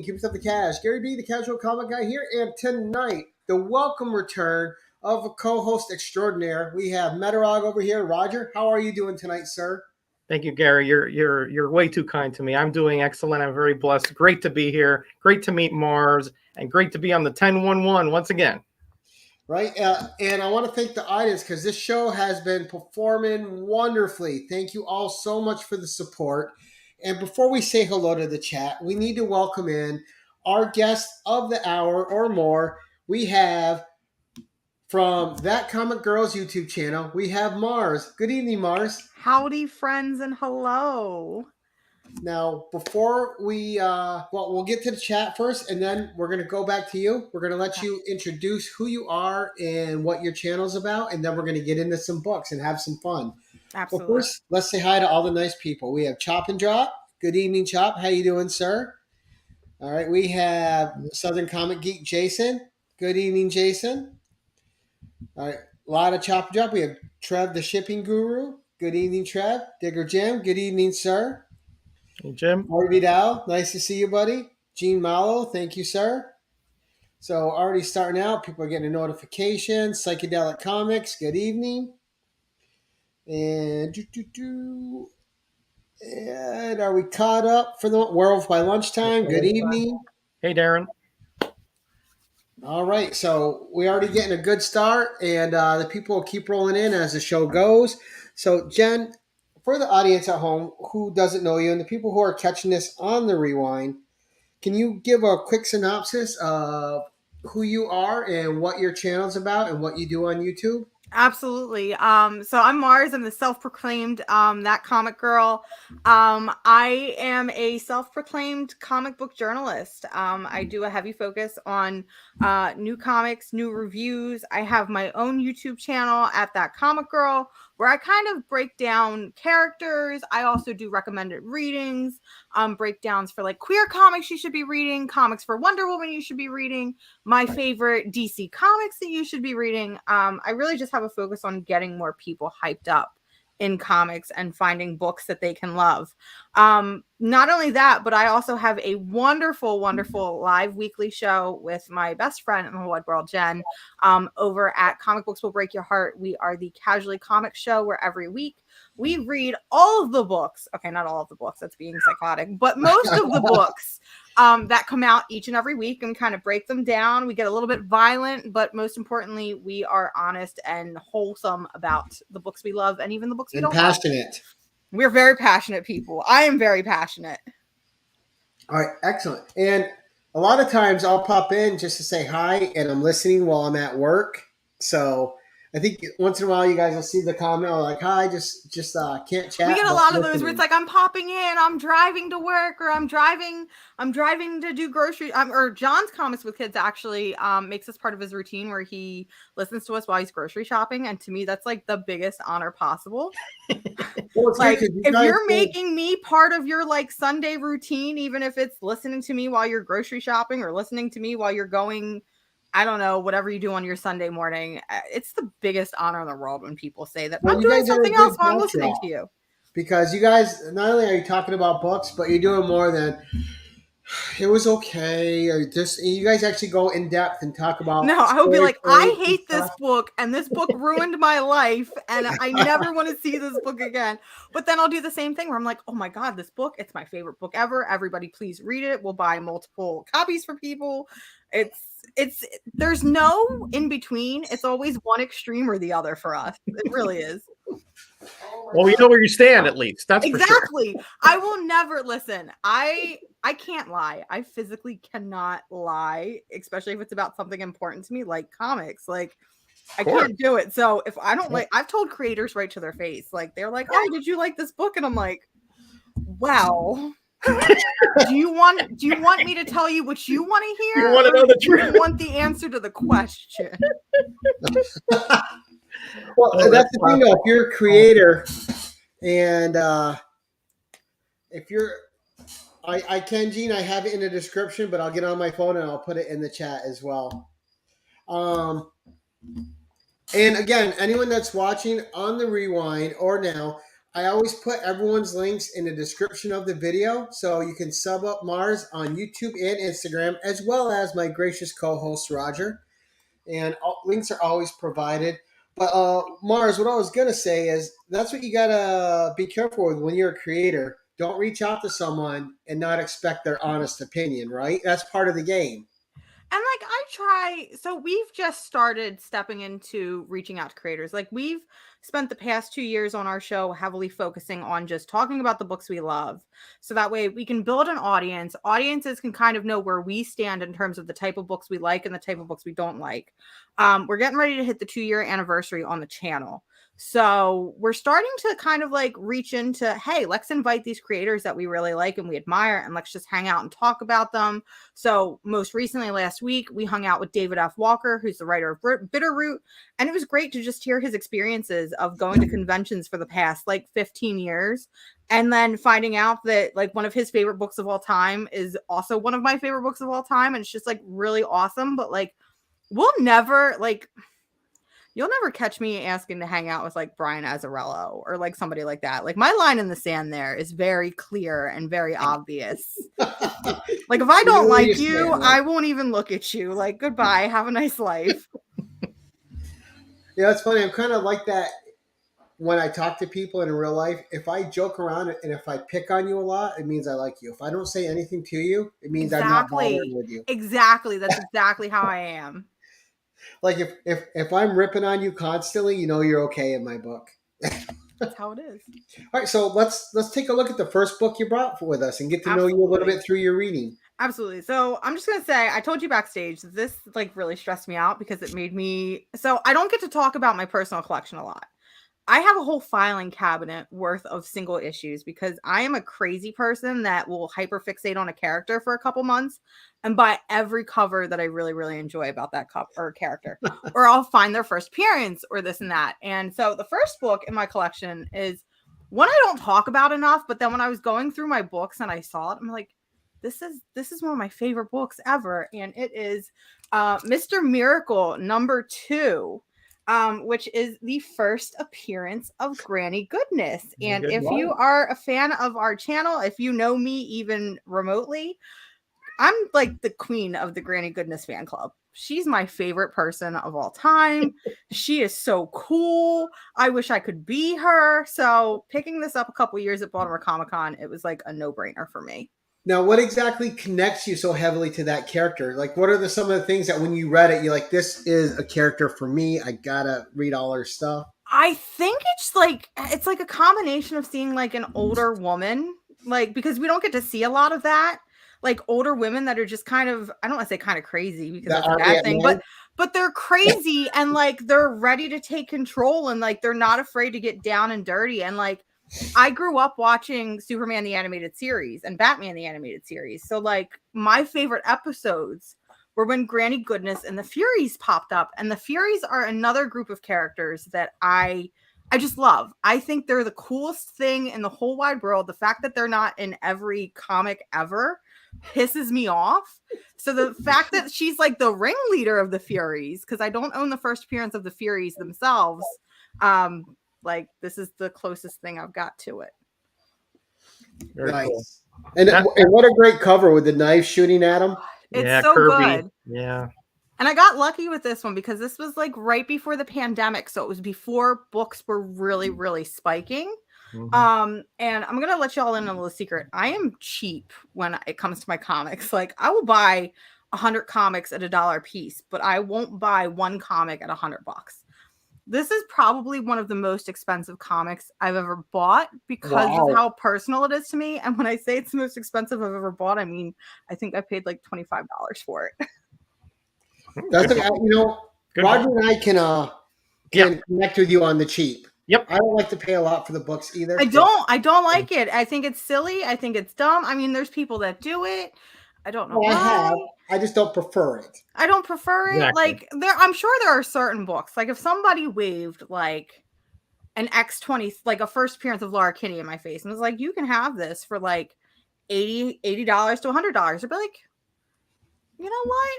Keepers of the Cash. Gary B, the casual comic guy here. And tonight, the welcome return of a co-host extraordinaire. We have Metarog over here. Roger, how are you doing tonight, sir? Thank you, Gary. You're way too kind to me. I'm doing excellent. I'm very blessed. Great to be here. Great to meet Mars, and great to be on the 1011 once again. Right, and I want to thank the audience because this show has been performing wonderfully. Thank you all so much for the support. And before we say hello to the chat, we need to welcome in our guest of the hour or more. We have from Thatcomicgirl's YouTube channel, we have Mars. Good evening, Mars. Howdy, friends, and hello. Now, before we, we'll get to the chat first, and then we're going to go back to you. We're going to let you introduce who you are and what your channel's about, and then we're going to get into some books and have some fun. Absolutely. Well, first, let's say hi to all the nice people. We have Chop and Drop. Good evening, Chop. How you doing, sir? All right. We have Southern Comic Geek Jason. Good evening, Jason. All right. A lot of Chop and Drop. We have Trev, the shipping guru. Good evening, Trev. Digger Jim. Good evening, sir. Hey, Jim. Marty Vidal, nice to see you, buddy. Gene Mallow, thank you, sir. So already starting out, people are getting a notification. Psychedelic Comics, good evening. And and are we caught up for the Werewolf by Lunchtime? Good evening. Hey, Darren. All right, so we're already getting a good start, and the people will keep rolling in as the show goes. So, Jen, for the audience at home who doesn't know you and the people who are catching this on the rewind, can you give a quick synopsis of who you are and what your channel's about and what you do on YouTube? Absolutely. So I'm Mars. I'm the self-proclaimed that comic girl. I am a self-proclaimed comic book journalist. I do a heavy focus on new comics, new reviews. I have my own YouTube channel at That Comic Girl, where I kind of break down characters. I also do recommended readings, breakdowns for like queer comics you should be reading, comics for Wonder Woman you should be reading, my favorite DC comics that you should be reading. I really just have a focus on getting more people hyped up in comics and finding books that they can love. Not only that, but I also have a wonderful, wonderful live weekly show with my best friend in the whole world, Jen, over at Comic Books Will Break Your Heart. We are the Casually Comics show where every week we read all of the books. Okay, not all of the books, that's being psychotic, but most of the books that come out each and every week, and kind of break them down. We get a little bit violent, but most importantly, we are honest and wholesome about the books we love and even the books we don't love. Passionate. We're very passionate people. I am very passionate. All right, excellent. And a lot of times I'll pop in just to say hi, and I'm listening while I'm at work. So I think once in a while you guys will see the comment like, hi, just can't chat. We get a lot of those where it's like, I'm popping in, I'm driving to work, or I'm driving to do grocery. Or John's Comics with Kids actually makes this part of his routine where he listens to us while he's grocery shopping. And to me, that's like the biggest honor possible. Well, like if you're making me part of your like Sunday routine, even if it's listening to me while you're grocery shopping or listening to me while you're going, I don't know, whatever you do on your Sunday morning, it's the biggest honor in the world when people say that. I'm doing something else while I'm listening to you. Because you guys, not only are you talking about books, but you're doing more than it was okay, or just you guys actually go in depth and talk about. No, I would be like, I hate this book, and this book ruined my life, and I never want to see this book again. But then I'll do the same thing where I'm like, oh my god, this book, it's my favorite book ever. Everybody, please read it. We'll buy multiple copies for people. It's there's no in between. It's always one extreme or the other for us. It really is. Well, we know where you stand at least. That's exactly. For sure. I will never listen. I can't lie. I physically cannot lie, especially if it's about something important to me, like comics. Like I can't do it. So if I don't like, I've told creators right to their face, like they're like, "Oh, did you like this book?" And I'm like, "Wow." do you want me to tell you what you want to hear? You want to know the truth? You want the answer to the question? Well, that's the thing, though. If you're a creator, and if you're, I can, Gene, I have it in the description, but I'll get on my phone and I'll put it in the chat as well. And again, anyone that's watching on the rewind or now, I always put everyone's links in the description of the video, so you can sub up Mars on YouTube and Instagram, as well as my gracious co-host Roger. And links are always provided. But Mars, what I was gonna say is that's what you gotta be careful with when you're a creator. Don't reach out to someone and not expect their honest opinion, right? That's part of the game. And like so we've just started stepping into reaching out to creators. Like we've spent the past 2 years on our show heavily focusing on just talking about the books we love. So that way we can build an audience. Audiences can kind of know where we stand in terms of the type of books we like and the type of books we don't like. We're getting ready to hit the 2-year anniversary on the channel. So we're starting to kind of like reach into, hey, let's invite these creators that we really like and we admire, and let's just hang out and talk about them. So most recently last week, we hung out with David F. Walker, who's the writer of Bitterroot. And it was great to just hear his experiences of going to conventions for the past like 15 years. And then finding out that like one of his favorite books of all time is also one of my favorite books of all time. And it's just like really awesome. But like, you'll never catch me asking to hang out with like Brian Azzarello or like somebody like that. Like my line in the sand there is very clear and very obvious. Like if I don't like you, I won't even look at you. Like goodbye, have a nice life. Yeah, it's funny. I'm kind of like that when I talk to people in real life. If I joke around and if I pick on you a lot, it means I like you. If I don't say anything to you, it means I'm not bothering with you. Exactly. That's exactly how I am. Like if I'm ripping on you constantly, you know you're okay in my book. That's how it is. All right, so let's take a look at the first book you brought with us and get to know you a little bit through your reading. Absolutely. So I'm just gonna say, I told you backstage, this like really stressed me out because it made me. So I don't get to talk about my personal collection a lot. I have a whole filing cabinet worth of single issues because I am a crazy person that will hyperfixate on a character for a couple months and buy every cover that I really, really enjoy about that cover or character, or I'll find their first appearance or this and that. And so the first book in my collection is one I don't talk about enough, but then when I was going through my books and I saw it, I'm like, this is one of my favorite books ever. And it is Mr. Miracle #2. Which is the first appearance of Granny Goodness. And if you are a fan of our channel, if you know me even remotely, I'm like the queen of the Granny Goodness fan club. She's my favorite person of all time. She is so cool. I wish I could be her. So picking this up a couple years at Baltimore Comic-Con, it was like a no-brainer for me. Now, what exactly connects you so heavily to that character? Like, what are some of the things that when you read it, you're like, this is a character for me. I gotta read all her stuff. I think it's like a combination of seeing like an older woman, like, because we don't get to see a lot of that. Like older women that are just kind of, I don't want to say kind of crazy because that's a bad thing, but they're crazy and like they're ready to take control and like they're not afraid to get down and dirty. And like I grew up watching Superman the animated series and Batman the animated series. So like my favorite episodes were when Granny Goodness and the Furies popped up. And the Furies are another group of characters that I just love. I think they're the coolest thing in the whole wide world. The fact that they're not in every comic ever pisses me off. So the fact that she's like the ringleader of the Furies, because I don't own the first appearance of the Furies themselves, like this is the closest thing I've got to it. Very nice. Cool. And what a great cover with the knife shooting at him. It's so Kirby. Good. Yeah. And I got lucky with this one because this was like right before the pandemic. So it was before books were really, really spiking. Mm-hmm. And I'm gonna let y'all in on a little secret. I am cheap when it comes to my comics. Like I will buy 100 comics at $1 a piece, but I won't buy one comic at $100. This is probably one of the most expensive comics I've ever bought because of how personal it is to me. And when I say it's the most expensive I've ever bought, I mean I think I paid like $25 for it. That's Roger and I can connect with you on the cheap. Yep. I don't like to pay a lot for the books either. I don't like it. I think it's silly. I think it's dumb. I mean, there's people that do it. I don't know why. I just don't prefer it. I don't prefer it. Exactly. Like I'm sure there are certain books. Like if somebody waved like an X20, like a first appearance of Laura Kinney in my face and was like, you can have this for like $80 to $100. I'd be like, you know what?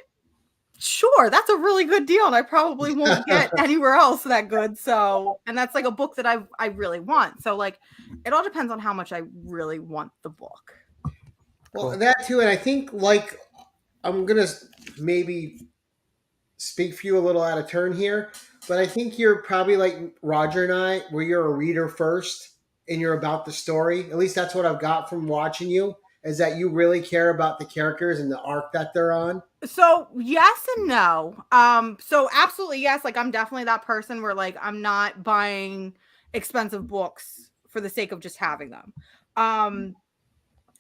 Sure. sure, that's a really good deal, and I probably won't get anywhere else that good. So, and that's like a book that I really want. So like, it all depends on how much I really want the book. Well, Cool. that too, and I think like I'm gonna maybe speak for you a little out of turn here, but I think you're probably like Roger and I, where you're a reader first and you're about the story. At least that's what I've got from watching you, is that you really care about the characters and the arc that they're on. So yes and no. So absolutely yes. Like I'm definitely that person where like I'm not buying expensive books for the sake of just having them.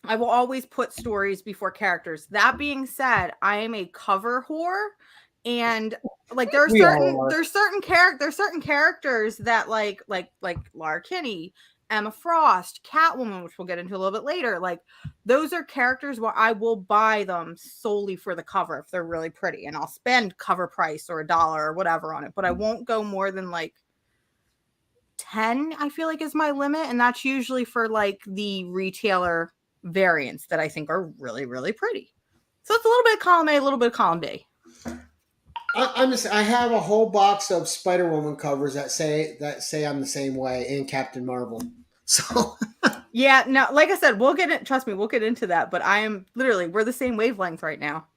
I will always put stories before characters. That being said, I am a cover whore, and like there's certain characters that like Lara Kinney, Emma Frost, Catwoman, which we'll get into a little bit later. Like those are characters where I will buy them solely for the cover if they're really pretty, and I'll spend cover price or $1 or whatever on it, but I won't go more than like 10, I feel like is my limit, and that's usually for like the retailer variants that I think are really, really pretty. So it's a little bit of column A, a little bit of column B. I have a whole box of Spider-Woman covers that say I'm the same way, and Captain Marvel. So yeah, no, like I said, we'll get into that, but I am literally, we're the same wavelength right now.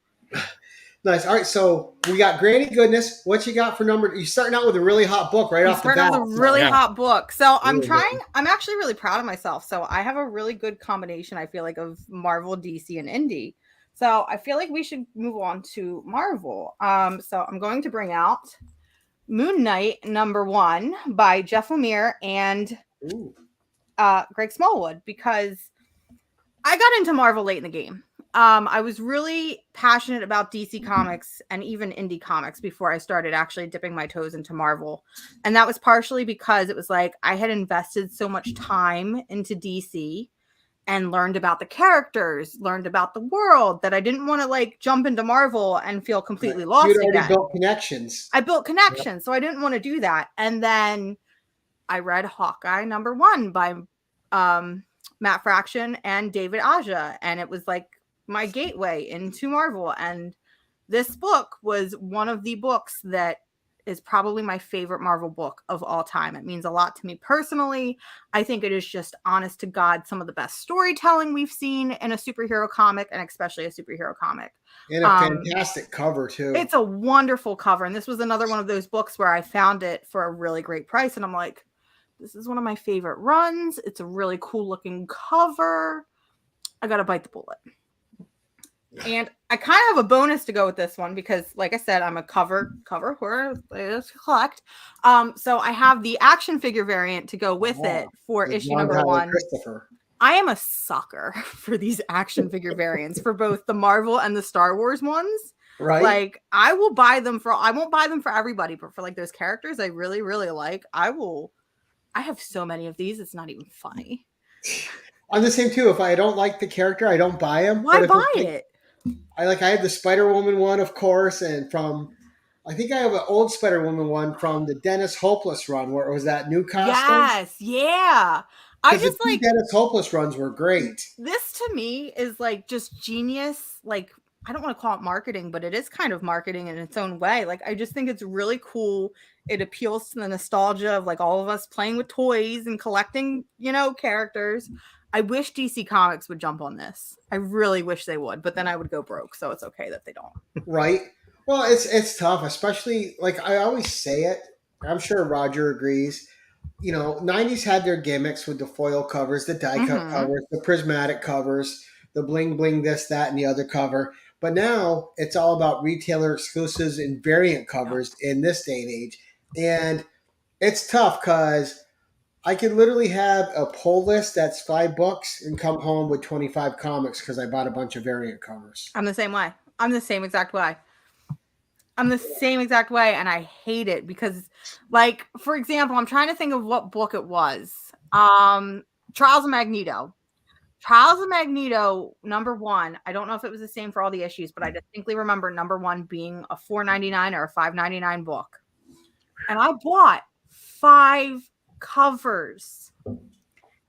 Nice. All right, so we got Granny Goodness. What you got for number? You're starting out with a really hot book right off the bat. With a really hot book. So I'm Really actually really proud of myself. So I have a really good combination, I feel like, of Marvel, DC, and Indie. So I feel like we should move on to Marvel. So I'm going to bring out Moon Knight #1 by Jeff Lemire and Greg Smallwood, because I got into Marvel late in the game. I was really passionate about DC Comics and even indie comics before I started actually dipping my toes into Marvel. And that was partially because it was like I had invested so much time into DC and learned about the characters, learned about the world, that I didn't want to like jump into Marvel and feel completely lost. You'd already built connections. I built connections, so I didn't want to do that. And then I read Hawkeye #1 by Matt Fraction and David Aja, and it was like my gateway into Marvel. And this book was one of the books that is probably my favorite Marvel book of all time. It means a lot to me personally. I think it is just, honest to God, some of the best storytelling we've seen in a superhero comic, and especially a superhero comic. And a fantastic cover too. It's a wonderful cover. And this was another one of those books where I found it for a really great price. And I'm like, this is one of my favorite runs. It's a really cool looking cover. I got to bite the bullet. And I kind of have a bonus to go with this one because, like I said, I'm a cover whore. I just collect. So I have the action figure variant to go with it for issue #1. I am a sucker for these action figure variants for both the Marvel and the Star Wars ones. Right. Like I won't buy them for everybody, but for like those characters I really, really like, I have so many of these. It's not even funny. I'm the same too. If I don't like the character, I don't buy them. Why buy it? I had the Spider-Woman one, of course, and I think I have an old Spider-Woman one from the Dennis Hopeless run where it was that new costume. Yes, yeah. I just like Dennis Hopeless runs were great. This to me is like just genius. Like, I don't want to call it marketing, but it is kind of marketing in its own way. Like, I just think it's really cool. It appeals to the nostalgia of like all of us playing with toys and collecting, characters. I wish DC Comics would jump on this. I really wish they would, but then I would go broke, so it's okay that they don't. Right. Well, it's tough, especially like I always say it. I'm sure Roger agrees. 90s had their gimmicks with the foil covers, the die cut covers, the prismatic covers, the bling bling this, that, and the other cover. But now it's all about retailer exclusives and variant covers in this day and age. And it's tough because I could literally have a pull list that's $5 and come home with 25 comics because I bought a bunch of variant covers. I'm the same way. I'm the same exact way. And I hate it because, like, for example, I'm trying to think of what book it was. Trials of Magneto. Trials of Magneto #1. I don't know if it was the same for all the issues, but I distinctly remember #1 being a $4.99 or a $5.99 book. And I bought 5 covers.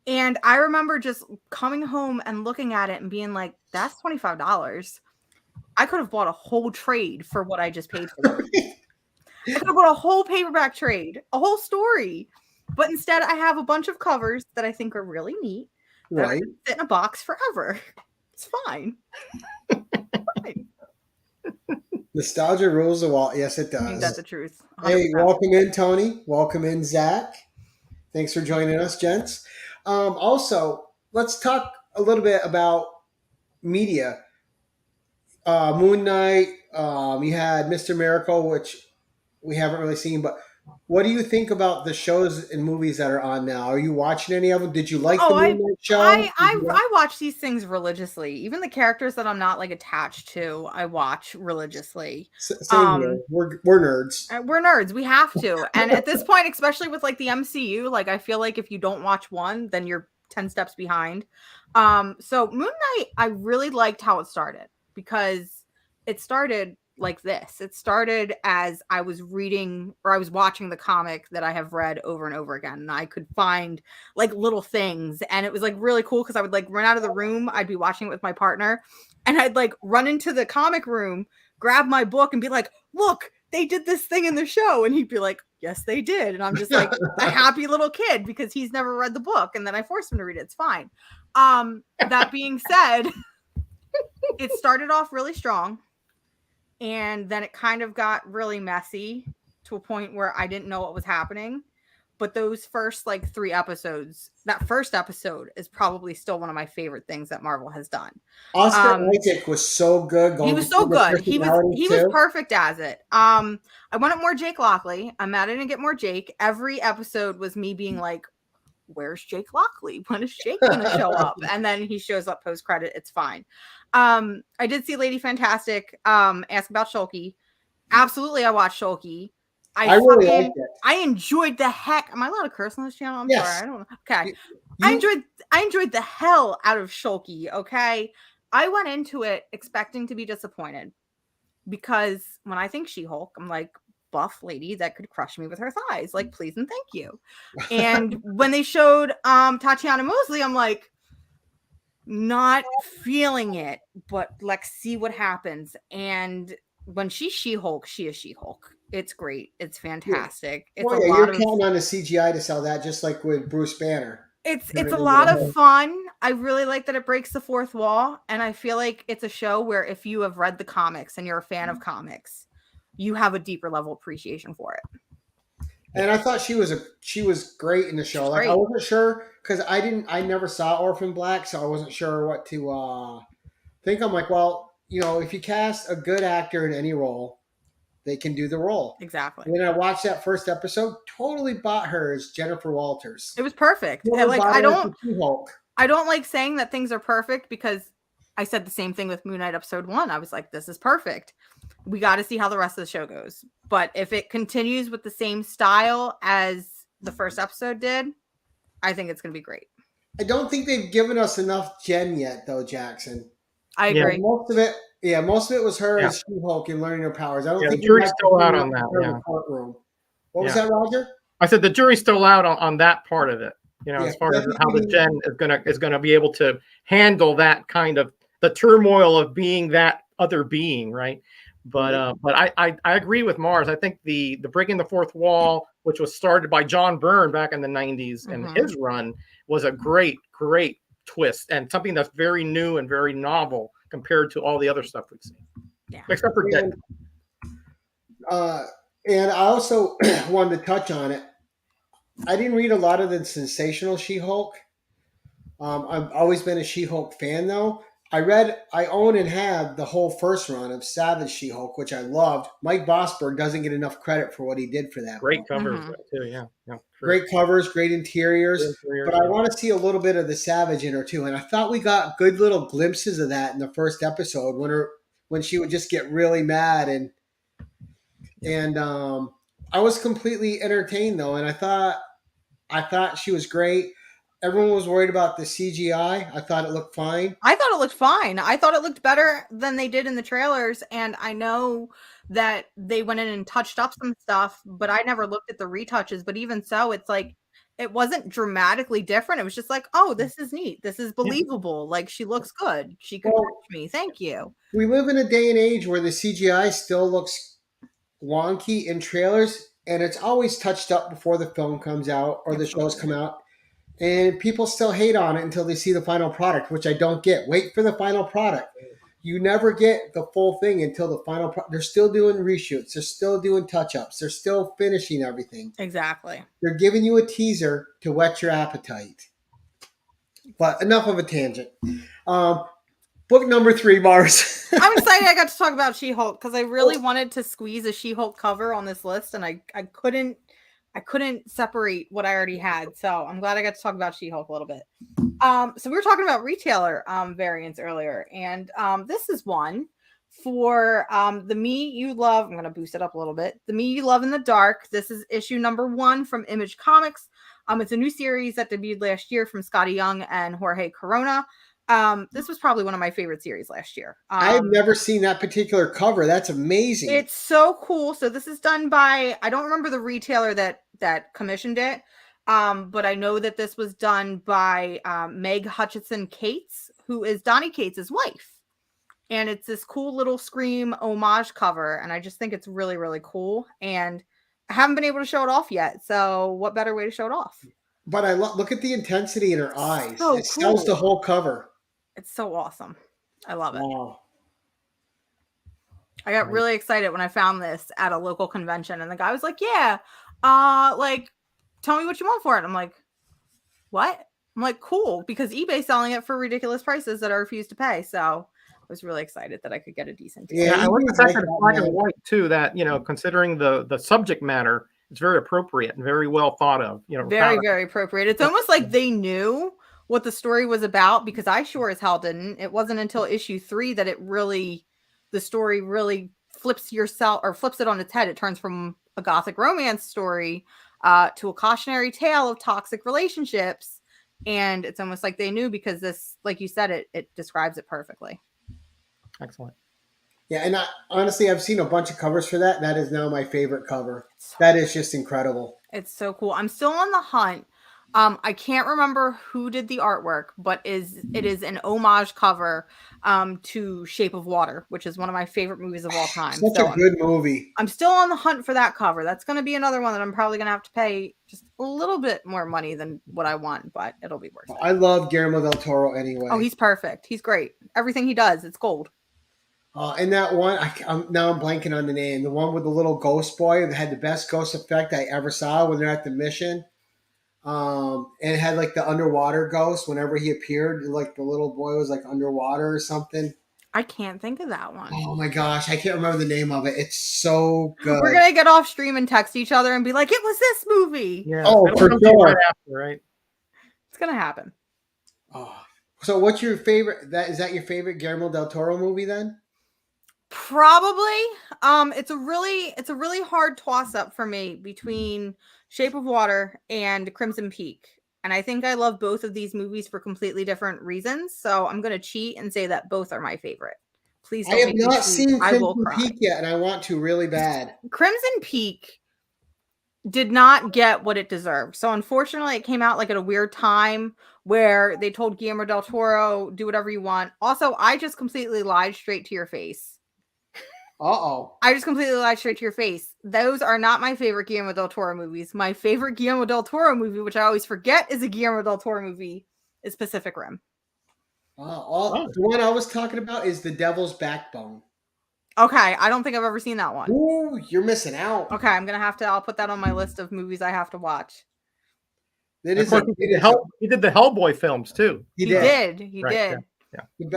And I remember just coming home and looking at it and being like, that's $25. I could have bought a whole trade for what I just paid for. I could have bought a whole paperback trade, a whole story. But instead, I have a bunch of covers that I think are really neat. That Right. sit in a box forever. It's fine. Fine. Nostalgia rules the world. Yes, it Ain't that does. the truth? Hey, 100%. welcome in, Tony. Welcome in, Zach. Thanks for joining us, gents. Also, let's talk a little bit about media. Moon Knight. You had Mr. Miracle, which we haven't really seen, but what do you think about the shows and movies that are on now? Are you watching any of them? Did you like the Moon Knight show? I watch these things religiously. Even the characters that I'm not like attached to, I watch religiously. Same here. We're nerds. We're nerds. We have to. And at this point, especially with like the MCU, like I feel like if you don't watch one, then you're 10 steps behind. So Moon Knight, I really liked how it started because it started like this. It started as I was reading or I was watching the comic that I have read over and over again. And I could find like little things. And it was like really cool because I would like run out of the room. I'd be watching it with my partner and I'd like run into the comic room, grab my book and be like, look, they did this thing in the show. And he'd be like, yes, they did. And I'm just like a happy little kid because he's never read the book. And then I forced him to read it. It's fine. That being said, it started off really strong. And then it kind of got really messy to a point where I didn't know what was happening. But those first like 3 episodes, that first episode is probably still one of my favorite things that Marvel has done. Oscar Isaac was so good. He was so good. He was perfect as it. I wanted more Jake Lockley. I'm mad I didn't get more Jake. Every episode was me being like, where's Jake Lockley? When is Jake going to show up? And then he shows up post credit. It's fine. I did see Lady Fantastic ask about Shulky. Absolutely, I watched Shulky. I really liked it. I enjoyed the heck. Am I allowed to curse on this channel? I'm sorry. I don't know. Okay. I enjoyed the hell out of Shulky. Okay. I went into it expecting to be disappointed because when I think She-Hulk, I'm like, buff lady that could crush me with her thighs. Like, please and thank you. And when they showed Tatiana Mosley, I'm like, not feeling it, but let's see what happens. And when she's She-Hulk, she is She-Hulk. It's great. It's fantastic. Yeah. It's you're counting on the CGI to sell that, just like with Bruce Banner. It's a lot of fun. I really like that it breaks the fourth wall, and I feel like it's a show where if you have read the comics and you're a fan of comics, you have a deeper level appreciation for it. And I thought she was great in the show. Like I wasn't sure because I never saw Orphan Black, so I wasn't sure what to think. I'm like, well, you know, if you cast a good actor in any role, they can do the role. Exactly. And then I watched that first episode, totally bought her as Jennifer Walters. It was perfect. And like I don't like saying that things are perfect because I said the same thing with Moon Knight episode 1. I was like, this is perfect. We got to see how the rest of the show goes. But if it continues with the same style as the first episode did, I think it's going to be great. I don't think they've given us enough Jen yet, though, Jackson. I agree. Most of it was her as She-Hulk and learning her powers. I don't think the jury's still out on that. What was that, Roger? I said the jury's still out on that part of it. You know, as far as how the Jen is gonna be able to handle that kind of the turmoil of being that other being, right? But I agree with Mars. I think the breaking the fourth wall, which was started by John Byrne back in the 90s, and his run was a great twist and something that's very new and very novel compared to all the other stuff we've seen. Yeah, except for Dead. And I also wanted to touch on it. I didn't read a lot of the sensational She-Hulk. I've always been a She-Hulk fan, though. I own and have the whole first run of Savage She-Hulk, which I loved. Mike Vosberg doesn't get enough credit for what he did for that. Great covers, too, yeah. Great covers, great interiors. But I want to see a little bit of the Savage in her, too. And I thought we got good little glimpses of that in the first episode when she would just get really mad. And I was completely entertained, though. And I thought she was great. Everyone was worried about the CGI. I thought it looked fine. I thought it looked fine. I thought it looked better than they did in the trailers. And I know that they went in and touched up some stuff, but I never looked at the retouches. But even so, it's like it wasn't dramatically different. It was just like, oh, this is neat. This is believable. Like, she looks good. She can catch me. Thank you. We live in a day and age where the CGI still looks wonky in trailers, and it's always touched up before the film comes out or the shows come out. And people still hate on it until they see the final product, which I don't get. Wait for the final product. You never get the full thing until the final product. They're still doing reshoots. They're still doing touch-ups. They're still finishing everything. Exactly. They're giving you a teaser to whet your appetite. But enough of a tangent. Book number 3, Mars. I'm excited I got to talk about She-Hulk because I really wanted to squeeze a She-Hulk cover on this list, and I couldn't separate what I already had. So I'm glad I got to talk about She-Hulk a little bit. So we were talking about retailer variants earlier, and this is one for the Me You Love. I'm going to boost it up a little bit. The Me You Love in the Dark. This is issue number 1 from Image Comics. It's a new series that debuted last year from Scotty Young and Jorge Corona. This was probably one of my favorite series last year. I've never seen that particular cover. That's amazing. It's so cool. So this is done by, I don't remember the retailer that commissioned it, but I know that this was done by Meg Hutchinson Cates, who is Donny Cates' wife. And it's this cool little Scream homage cover, and I just think it's really, really cool. And I haven't been able to show it off yet, so what better way to show it off? But I look at the intensity in her eyes. So it sells the whole cover. It's so awesome. I love it. Wow. I got really excited when I found this at a local convention, and the guy was like, yeah, like, tell me what you want for it. I'm like, what? I'm like, cool, because eBay's selling it for ridiculous prices that I refuse to pay. So I was really excited that I could get a decent deal. Yeah, I like the fact that it's black and white too, that, you know, considering the subject matter, it's very appropriate and very well thought of. You know, very, very appropriate. It's almost like they knew what the story was about, because I sure as hell didn't. It wasn't until issue 3 that the story really flips it on its head. It turns from a gothic romance story to a cautionary tale of toxic relationships. And it's almost like they knew, because this, like you said, it describes it perfectly. Excellent. Yeah, and honestly, I've seen a bunch of covers for that. That is now my favorite cover. That is just incredible. It's so cool. I'm still on the hunt. I can't remember who did the artwork, but it is an homage cover to Shape of Water, which is one of my favorite movies of all time. Such a good movie. I'm still on the hunt for that cover. That's going to be another one that I'm probably going to have to pay just a little bit more money than what I want, but it'll be worth it. I love Guillermo del Toro anyway. Oh, he's perfect. He's great. Everything he does, it's gold. And that one, I'm blanking on the name. The one with the little ghost boy that had the best ghost effect I ever saw when they're at the mission. And it had like the underwater ghost. Whenever he appeared, like the little boy was like underwater or something. I can't think of that one. Oh my gosh, I can't remember the name of it. It's so good. We're gonna get off stream and text each other and be like, "It was this movie." Yeah. Oh, for sure. Right after, right? It's gonna happen. Oh, so what's your favorite? Is that your favorite Guillermo del Toro movie then? Probably. It's a really hard toss up for me between Shape of Water and Crimson Peak. And I think I love both of these movies for completely different reasons. So I'm going to cheat and say that both are my favorite. Please don't I have not seen Crimson cry. Peak yet, and I want to really bad. Crimson Peak did not get what it deserved. So unfortunately, it came out like at a weird time where they told Guillermo del Toro, do whatever you want. Also, I just completely lied straight to your face. Uh-oh. I just completely lied straight to your face. Those are not my favorite Guillermo del Toro movies. My favorite Guillermo del Toro movie, which I always forget is a Guillermo del Toro movie, is Pacific Rim. The one I was talking about is The Devil's Backbone. Okay, I don't think I've ever seen that one. Ooh, you're missing out. Okay, I'll put that on my list of movies I have to watch. He did the Hellboy films too. He did. Yeah.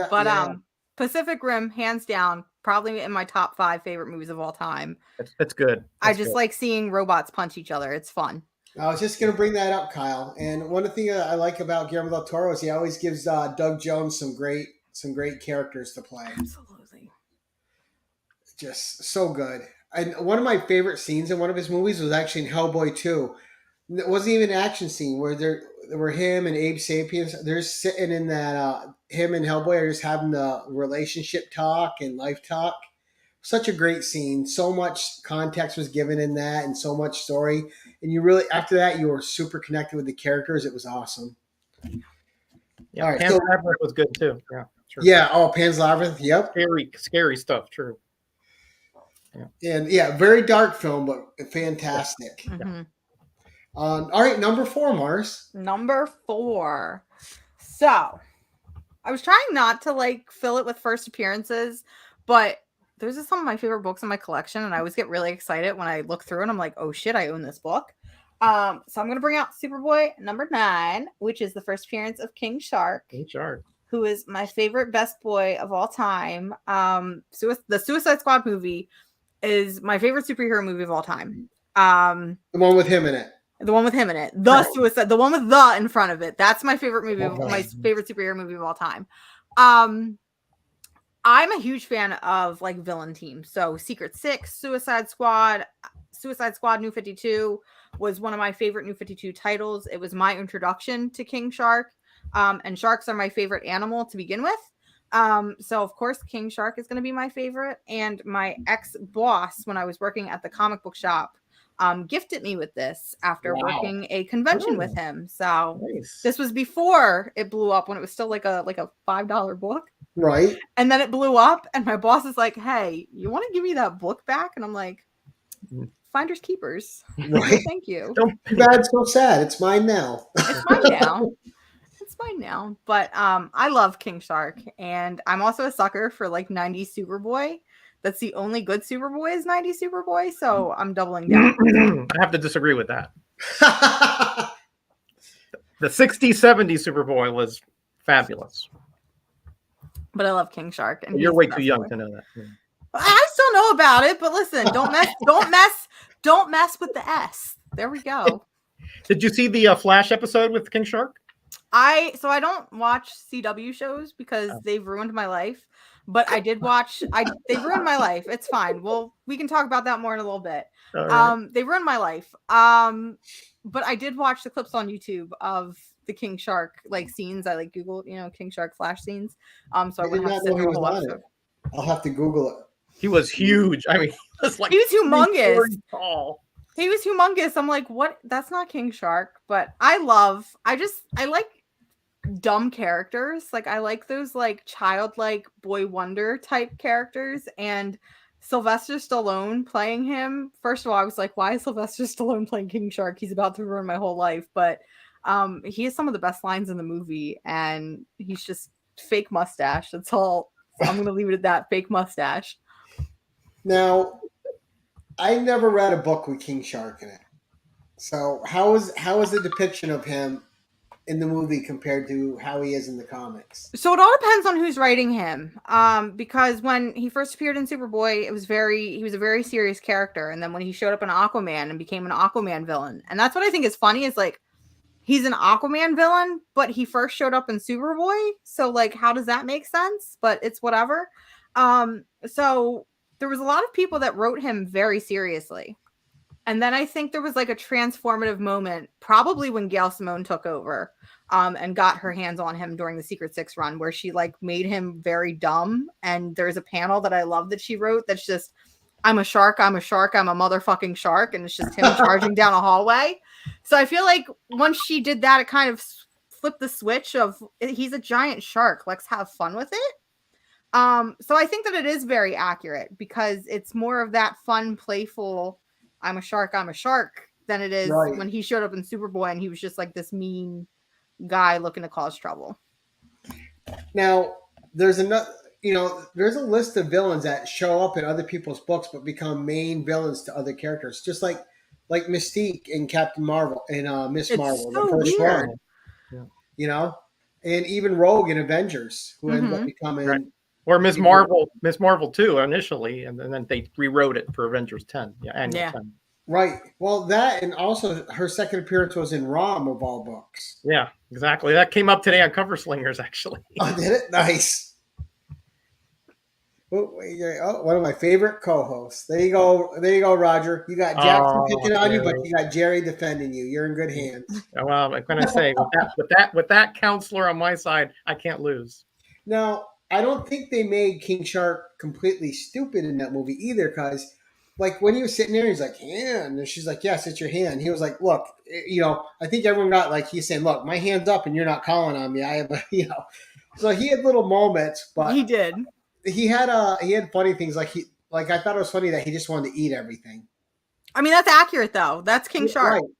But Pacific Rim, hands down, probably in my top 5 favorite movies of all time. It's good. I just like seeing robots punch each other. It's fun. I was just going to bring that up, Kyle. And one of the things I like about Guillermo del Toro is he always gives Doug Jones some great characters to play. Absolutely. Just so good. And one of my favorite scenes in one of his movies was actually in Hellboy 2. It wasn't even an action scene where him and Abe Sapiens, they're sitting in that, him and Hellboy are just having the relationship talk and life talk. such a great scene. So much context was given in that, and so much story. And you really, after that, you were super connected with the characters. It was awesome. Yeah, all right, Pan's Labyrinth was good too. Yeah, true. Yeah. Oh, Pan's Labyrinth. Yep. Scary stuff. True. Yeah. And very dark film, but fantastic. Yeah. Mm-hmm. All right, number 4, Mars. Number 4. So, I was trying not to fill it with first appearances, but there's just some of my favorite books in my collection, and I always get really excited when I look through and I'm like, oh shit, I own this book. So I'm gonna bring out Superboy number 9, which is the first appearance of King Shark. King Shark, who is my favorite best boy of all time. The Suicide Squad movie is my favorite superhero movie of all time. The one with him in it. The one with him in it. The one with the in front of it. That's my favorite movie, my favorite superhero movie of all time. I'm a huge fan of villain teams. So Secret Six, Suicide Squad New 52 was one of my favorite New 52 titles. It was my introduction to King Shark. And sharks are my favorite animal to begin with. So of course King Shark is going to be my favorite. And my ex-boss, when I was working at the comic book shop, gifted me with this after working a convention with him. So This was before it blew up, when it was still like a $5 book. Right. And then it blew up, and my boss is like, hey, you want to give me that book back? And I'm like, finders keepers. Right. Thank you. Don't be bad, so sad. It's mine now. It's mine now. It's fine now. But I love King Shark, and I'm also a sucker for 90s Superboy. That's the only good Superboy is 90s Superboy, so I'm doubling down. I have to disagree with that. The 60s, 70s Superboy was fabulous. But I love King Shark. And you're way too young to know that. Yeah. I still know about it, but listen, don't mess with the S. There we go. Did you see the Flash episode with King Shark? I don't watch CW shows because they've ruined my life. But I did watch. They ruined my life. It's fine. Well, we can talk about that more in a little bit. Right. They ruined my life. But I did watch the clips on YouTube of the King Shark scenes. I Googled, King Shark Flash scenes. So I wouldn't have to sit through the whole episode. I'll have to Google it. He was huge. I mean, he was humongous. Tall. He was humongous. I'm like, what? That's not King Shark. But I like dumb characters. I like those childlike boy wonder type characters, and Sylvester Stallone playing him. First of all, I was like, why is Sylvester Stallone playing King Shark? He's about to ruin my whole life. But he has some of the best lines in the movie, and he's just fake mustache. That's all. So I'm gonna leave it at that. Fake mustache. Now, I never read a book with King Shark in it. So how is the depiction of him in the movie compared to how he is in the comics? So it all depends on who's writing him. Because when he first appeared in Superboy, he was a very serious character. And then when he showed up in Aquaman and became an Aquaman villain. And that's what I think is funny is he's an Aquaman villain, but he first showed up in Superboy. So how does that make sense? But it's whatever. So there was a lot of people that wrote him very seriously. And then I think there was a transformative moment, probably when Gail Simone took over and got her hands on him during the Secret Six run, where she made him very dumb. And there's a panel that I love that she wrote that's just, I'm a shark, I'm a motherfucking shark. And it's just him charging down a hallway. So I feel once she did that, it kind of flipped the switch of he's a giant shark. Let's have fun with it. So I think that it is very accurate because it's more of that fun, playful, I'm a shark than it is when he showed up in Superboy and he was just this mean guy looking to cause trouble. Now, there's a list of villains that show up in other people's books but become main villains to other characters, just like Mystique in Captain Marvel and Miss Marvel, so the first weird. one. Yeah. And even Rogue in Avengers, who ended up becoming. Right. Or Miss Marvel too initially, and then they rewrote it for Avengers 10. Yeah. 10. Right. Well, that and also her second appearance was in ROM of all books. Yeah, exactly. That came up today on Cover Slingers, actually. Oh, did it? Nice. One of my favorite co-hosts. There you go, Roger. You got Jackson picking on you, but you got Jerry defending you. You're in good hands. Well, I'm going to say with that counselor on my side, I can't lose. Now, I don't think they made King Shark completely stupid in that movie either, because like when he was sitting there, he's like, hand, and she's like, yes, it's your hand. He was like, look, I think everyone got like he's saying, look, my hand's up, and you're not calling on me. I have a, So he had little moments, but He did. he had funny things like I thought it was funny that he just wanted to eat everything. I mean, that's accurate though. That's King Shark. Right.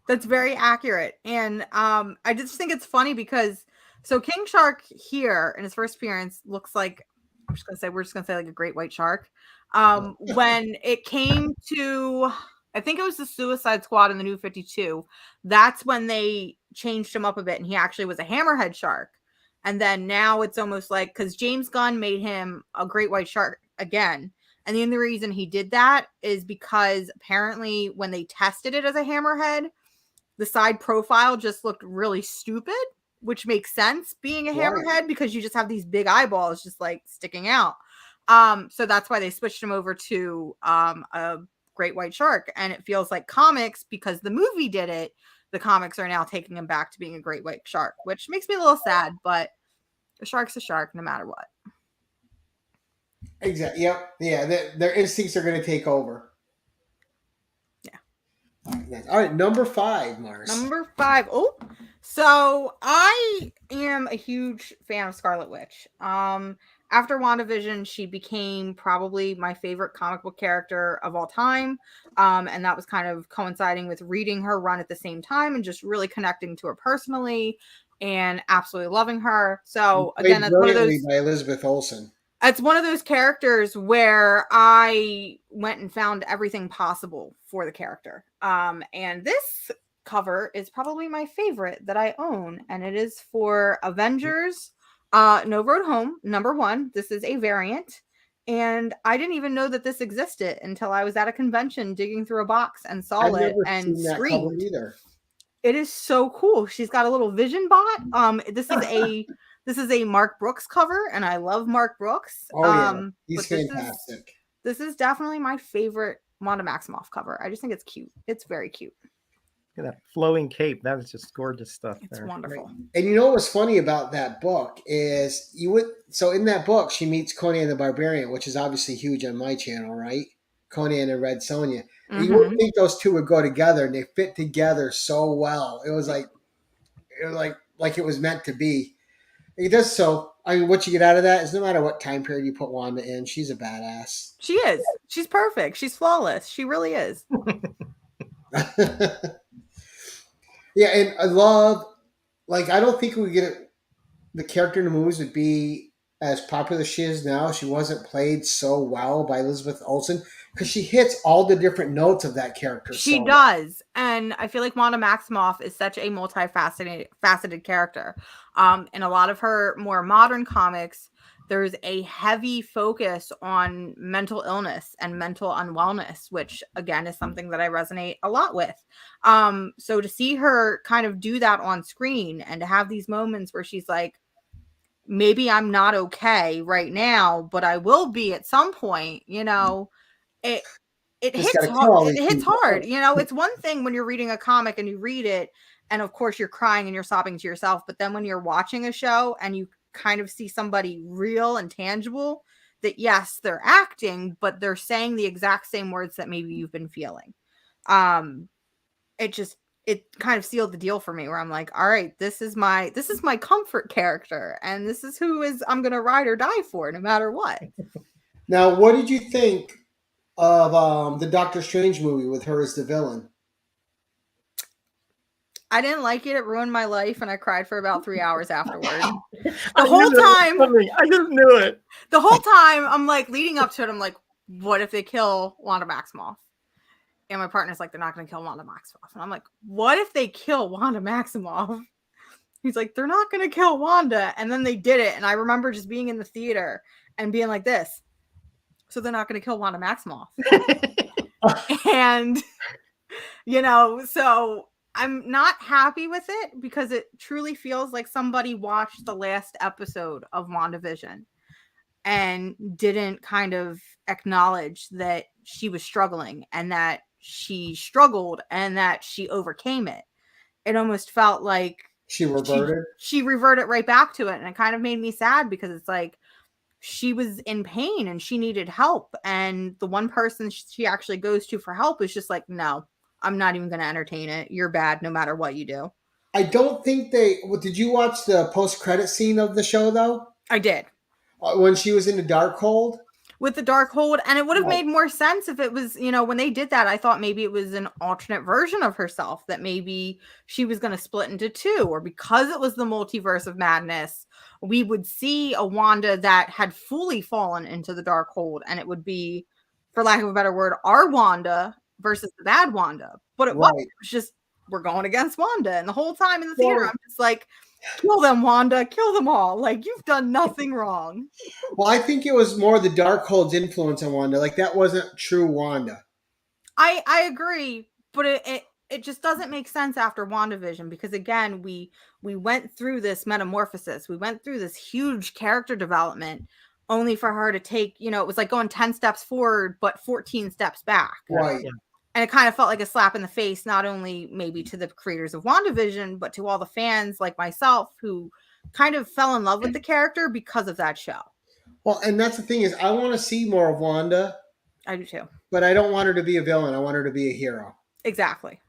That's very accurate. And I just think it's funny because so King Shark here in his first appearance looks like we're just gonna say like a great white shark. When it came to I think it was the Suicide Squad in the New 52, that's when they changed him up a bit and he actually was a hammerhead shark. And then now it's almost like because James Gunn made him a great white shark again. And the only reason he did that is because apparently when they tested it as a hammerhead, the side profile just looked really stupid, which makes sense being a hammerhead because you just have these big eyeballs just like sticking out. So that's why they switched him over to a great white shark. And it feels like comics, because the movie did it, the comics are now taking him back to being a great white shark, which makes me a little sad, but a shark's a shark no matter what. Exactly. Yep. Yeah. Their instincts are going to take over. All right, number 5, Mars. Number 5. Oh, so I am a huge fan of Scarlet Witch. After WandaVision, she became probably my favorite comic book character of all time. And that was kind of coinciding with reading her run at the same time and just really connecting to her personally and absolutely loving her. So again, that's one of those by Elizabeth Olsen. It's one of those characters where I went and found everything possible for the character. And this cover is probably my favorite that I own. And it is for Avengers No Road Home, #1. This is a variant. And I didn't even know that this existed until I was at a convention digging through a box and saw it and screamed. It is so cool. She's got a little vision bot. This is a Mark Brooks cover, and I love Mark Brooks. Oh, yeah. He's fantastic. This is definitely my favorite Wanda Maximoff cover. I just think it's cute. It's very cute. Look at that flowing cape. That was just gorgeous stuff. It's wonderful. And you know what's funny about that book is so in that book, she meets Conan the Barbarian, which is obviously huge on my channel, right? Conan and Red Sonja. Mm-hmm. You wouldn't think those two would go together, and they fit together so well. It was like it was meant to be. It does so. I mean, what you get out of that is no matter what time period you put Wanda in, she's a badass. She is. She's perfect. She's flawless. She really is. Yeah, and I love, I don't think we get it. The character in the movies would be as popular as she is now. She wasn't played so well by Elizabeth Olsen because she hits all the different notes of that character. She does. And I feel like Wanda Maximoff is such a multifaceted character. In a lot of her more modern comics, there's a heavy focus on mental illness and mental unwellness, which again is something that I resonate a lot with. So to see her kind of do that on screen and to have these moments where she's like, maybe I'm not okay right now, but I will be at some point, it hits hard. It hits hard. It's one thing when you're reading a comic and you read it, and of course you're crying and you're sobbing to yourself. But then when you're watching a show and you kind of see somebody real and tangible, that yes, they're acting, but they're saying the exact same words that maybe you've been feeling. It kind of sealed the deal for me, where I'm like, all right, this is my comfort character, and this is who I'm gonna ride or die for no matter what. Now, what did you think of the Doctor Strange movie with her as the villain? I didn't like it. It ruined my life, and I cried for about 3 hours afterward. The whole time, I just knew it. The whole time, I'm like leading up to it. I'm like, what if they kill Wanda Maximoff? And my partner's like, they're not going to kill Wanda Maximoff. And I'm like, what if they kill Wanda Maximoff? He's like, they're not going to kill Wanda. And then they did it. And I remember just being in the theater and being like this. So they're not going to kill Wanda Maximoff. And, so I'm not happy with it because it truly feels like somebody watched the last episode of WandaVision and didn't kind of acknowledge that she was struggling and that she struggled and that she overcame it. It almost felt like she reverted. She reverted right back to it. And it kind of made me sad because it's like, she was in pain and she needed help. And the one person she actually goes to for help is just like, no, I'm not even going to entertain it. You're bad no matter what you do. I don't think did you watch the post-credit scene of the show, though? I did. When she was in the Darkhold? With the Darkhold, and it would have made more sense if it was, when they did that, I thought maybe it was an alternate version of herself, that maybe she was going to split into two, or because it was the multiverse of madness, we would see a Wanda that had fully fallen into the Darkhold, and it would be, for lack of a better word, our Wanda versus the bad Wanda. But it was just, we're going against Wanda, and the whole time in the theater, I'm just like, kill them, Wanda, kill them all. Like, you've done nothing wrong. Well, I think it was more the Darkhold's influence on Wanda. Like, that wasn't true Wanda. I agree, but it just doesn't make sense after WandaVision, because again, we went through this metamorphosis. We went through this huge character development only for her to take, it was like going 10 steps forward, but 14 steps back. Right. Yeah. And it kind of felt like a slap in the face, not only maybe to the creators of WandaVision, but to all the fans like myself who kind of fell in love with the character because of that show. Well, and that's the thing is, I want to see more of Wanda. I do too. But I don't want her to be a villain. I want her to be a hero. Exactly.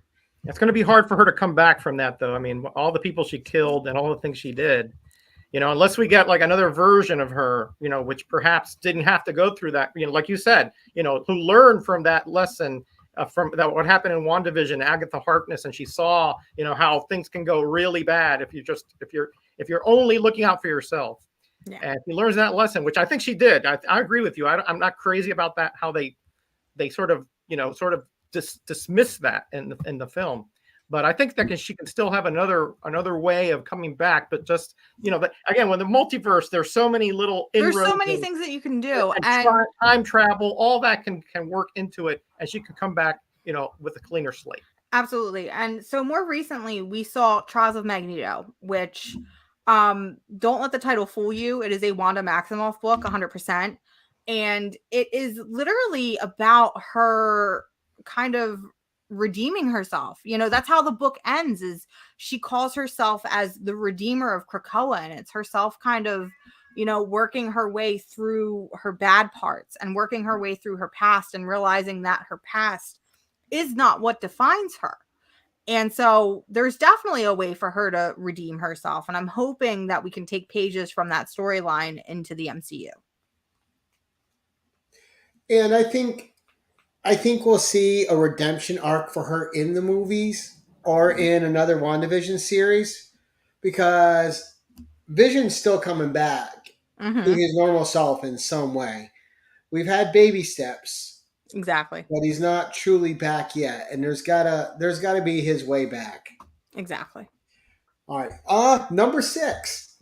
It's going to be hard for her to come back from that, though. I mean, all the people she killed and all the things she did, unless we get like another version of her, which perhaps didn't have to go through that, like you said, who learned from that lesson. From that, what happened in WandaVision, Agatha Harkness, and she saw, how things can go really bad if you're only looking out for yourself. Yeah. And she learns that lesson, which I think she did. I agree with you. I'm not crazy about that. How they sort of dismiss that in the film, but I think that she can still have another way of coming back. But just but again, when the multiverse, there's so many little there's so many things that you can do, and time travel, all that can work into it, and she can come back with a cleaner slate. Absolutely. And so more recently we saw Trials of Magneto, which don't let the title fool you. It is a Wanda Maximoff book, 100%, and it is literally about her kind of redeeming herself. That's how the book ends, is she calls herself as the redeemer of Krakoa, and it's herself kind of working her way through her bad parts and working her way through her past, and realizing that her past is not what defines her. And so there's definitely a way for her to redeem herself, and I'm hoping that we can take pages from that storyline into the MCU. And I think we'll see a redemption arc for her in the movies or in another WandaVision series, because Vision's still coming back to his normal self in some way. We've had baby steps. Exactly. But he's not truly back yet, and there's gotta be his way back. Exactly. All right. Number 6.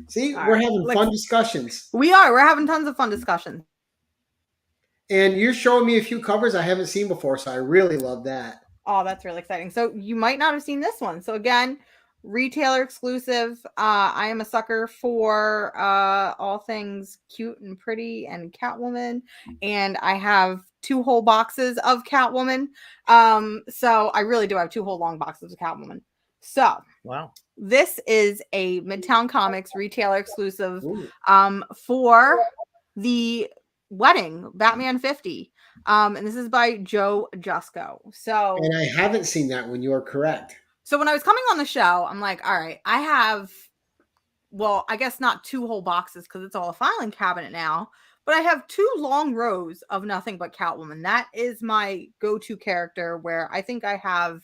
See, we're having fun discussions. We are. We're having tons of fun discussions. And you're showing me a few covers I haven't seen before, so I really love that. Oh, that's really exciting. So you might not have seen this one. So again, retailer exclusive. I am a sucker for all things cute and pretty and Catwoman, and I have 2 whole boxes of Catwoman. So I really do have 2 whole long boxes of Catwoman. So wow, this is a Midtown Comics retailer exclusive for the wedding, Batman 50. And this is by Joe Jusko. So, and I haven't seen that one. You are correct. So when I was coming on the show, I'm like, all right, I have, well, I guess not 2 whole boxes because it's all a filing cabinet now, but I have 2 long rows of nothing but Catwoman. That is my go-to character, where I think I have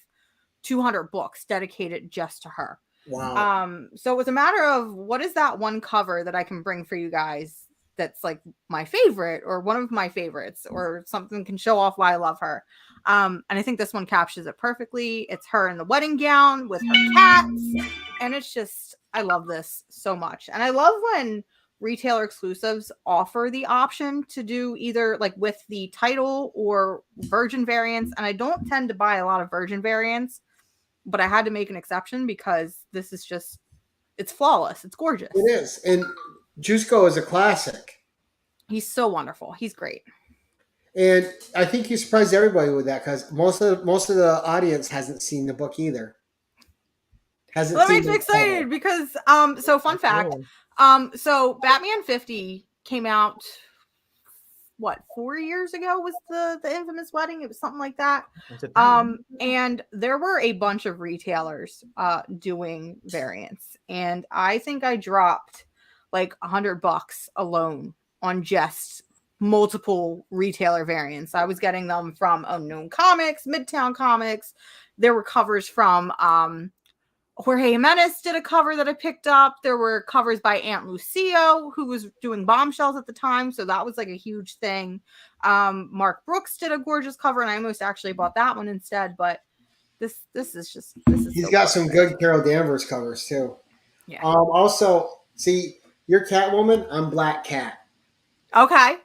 200 books dedicated just to her. Wow. So it was a matter of, what is that one cover that I can bring for you guys that's like my favorite, or one of my favorites, or something can show off why I love her. And I think this one captures it perfectly. It's her in the wedding gown with her cats, and it's just, I love this so much. And I love when retailer exclusives offer the option to do either like with the title or virgin variants. And I don't tend to buy a lot of virgin variants, but I had to make an exception because this is just, it's flawless. It's gorgeous. It is. And Jusko is a classic. He's so wonderful. He's great. And I think he surprised everybody with that, because most of the audience hasn't seen the book either. That makes me excited because so fun fact. So Batman 50 came out, what, 4 years ago was the infamous wedding. It was something like that. And there were a bunch of retailers doing variants, and I think I dropped like $100 alone on just multiple retailer variants. I was getting them from Unknown Comics, Midtown Comics. There were covers from Jorge Jimenez did a cover that I picked up. There were covers by Aunt Lucio, who was doing Bombshells at the time, so that was like a huge thing. Mark Brooks did a gorgeous cover, and I almost actually bought that one instead. But this is he's so got some good Carol Danvers covers too. Yeah. Also, see, you're Catwoman. I'm Black Cat. Okay.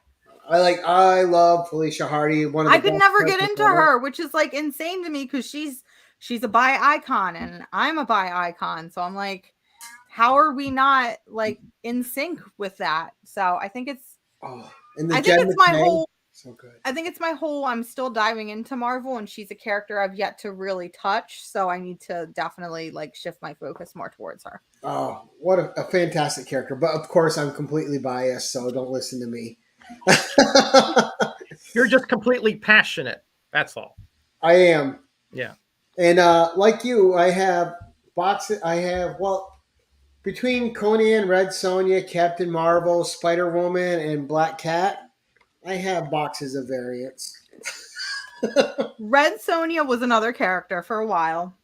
I love Felicia Hardy. I could never get into her, which is like insane to me because she's a bi icon and I'm a bi icon. So I'm like, how are we not like in sync with that? So I think it's so good. I think it's my whole I'm still diving into Marvel, and she's a character I've yet to really touch. So I need to definitely like shift my focus more towards her. Oh, what a fantastic character. But of course I'm completely biased, so don't listen to me. You're just completely passionate. That's all. I am. Yeah. And like you, I have boxes. Between Conan, Red Sonja, Captain Marvel, Spider-Woman, and Black Cat, I have boxes of variants. Red Sonja was another character for a while.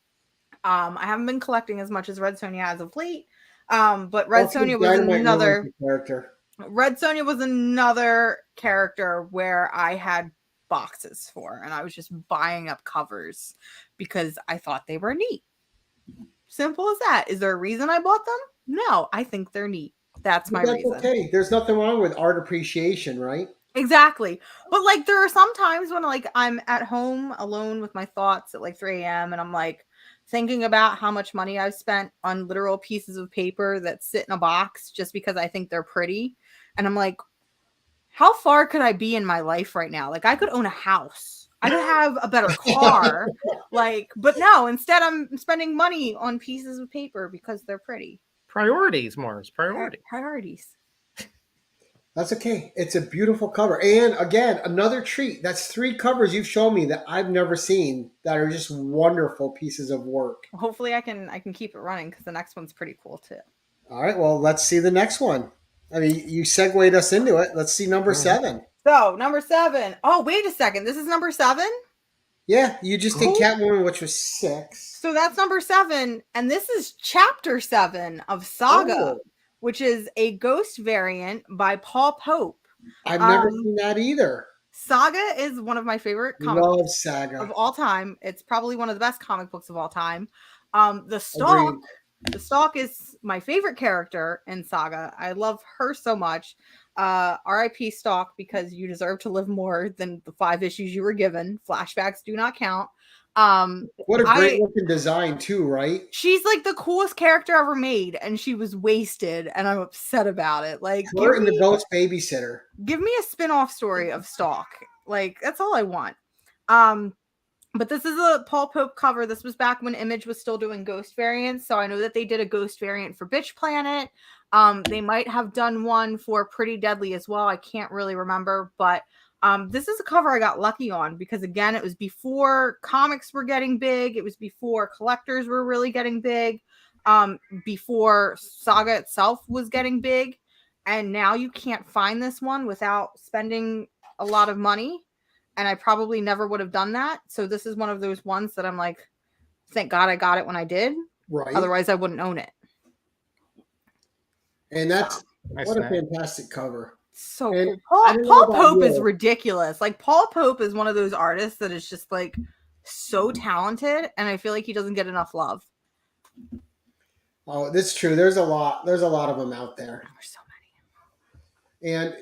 I haven't been collecting as much as Red Sonja as of late. But Red Sonja was another character. Red Sonja was another character where I had boxes for, and I was just buying up covers because I thought they were neat. Simple as that. Is there a reason I bought them? No, I think they're neat. That's my reason. Okay. There's nothing wrong with art appreciation, right? Exactly. But like there are some times when like I'm at home alone with my thoughts at like 3 a.m. and I'm like thinking about how much money I've spent on literal pieces of paper that sit in a box just because I think they're pretty. And I'm like, how far could I be in my life right now? Like I could own a house. I could have a better car. But no, instead I'm spending money on pieces of paper because they're pretty. Priorities, Mars. Priorities. That's okay. It's a beautiful cover. And again, another treat. That's 3 covers you've shown me that I've never seen that are just wonderful pieces of work. Hopefully I can keep it running because the next one's pretty cool too. All right. Well, let's see the next one. I mean, you segued us into it. Let's see number 7. So, number 7. Oh, wait a second. This is number 7? Yeah, you just did Catwoman, which was 6. So that's number 7. And this is chapter 7 of Saga, which is a ghost variant by Paul Pope. I've never seen that either. Saga is one of my favorite comic books Saga of all time. It's probably one of the best comic books of all time. The Stalk is my favorite character in Saga. I love her so much. R.I.P. Stalk, because you deserve to live more than the 5 issues you were given. Flashbacks do not count. What a great looking design too, right? She's like the coolest character ever made, and she was wasted, and I'm upset about it. Like her and the ghost babysitter. Give me a spin-off story of Stalk. Like that's all I want. But this is a Paul Pope cover. This was back when Image was still doing ghost variants. So I know that they did a ghost variant for Bitch Planet. They might have done one for Pretty Deadly as well. I can't really remember. But this is a cover I got lucky on because, again, it was before comics were getting big. It was before collectors were really getting big. Before Saga itself was getting big. And now you can't find this one without spending a lot of money. And I probably never would have done that. So this is one of those ones that I'm like, thank God I got it when I did. Right. Otherwise, I wouldn't own it. And that's what a fantastic cover. So cool. Paul Pope is ridiculous. Like Paul Pope is one of those artists that is just like so talented. And I feel like he doesn't get enough love. Oh, that's true. There's a lot of them out there. There's so many. And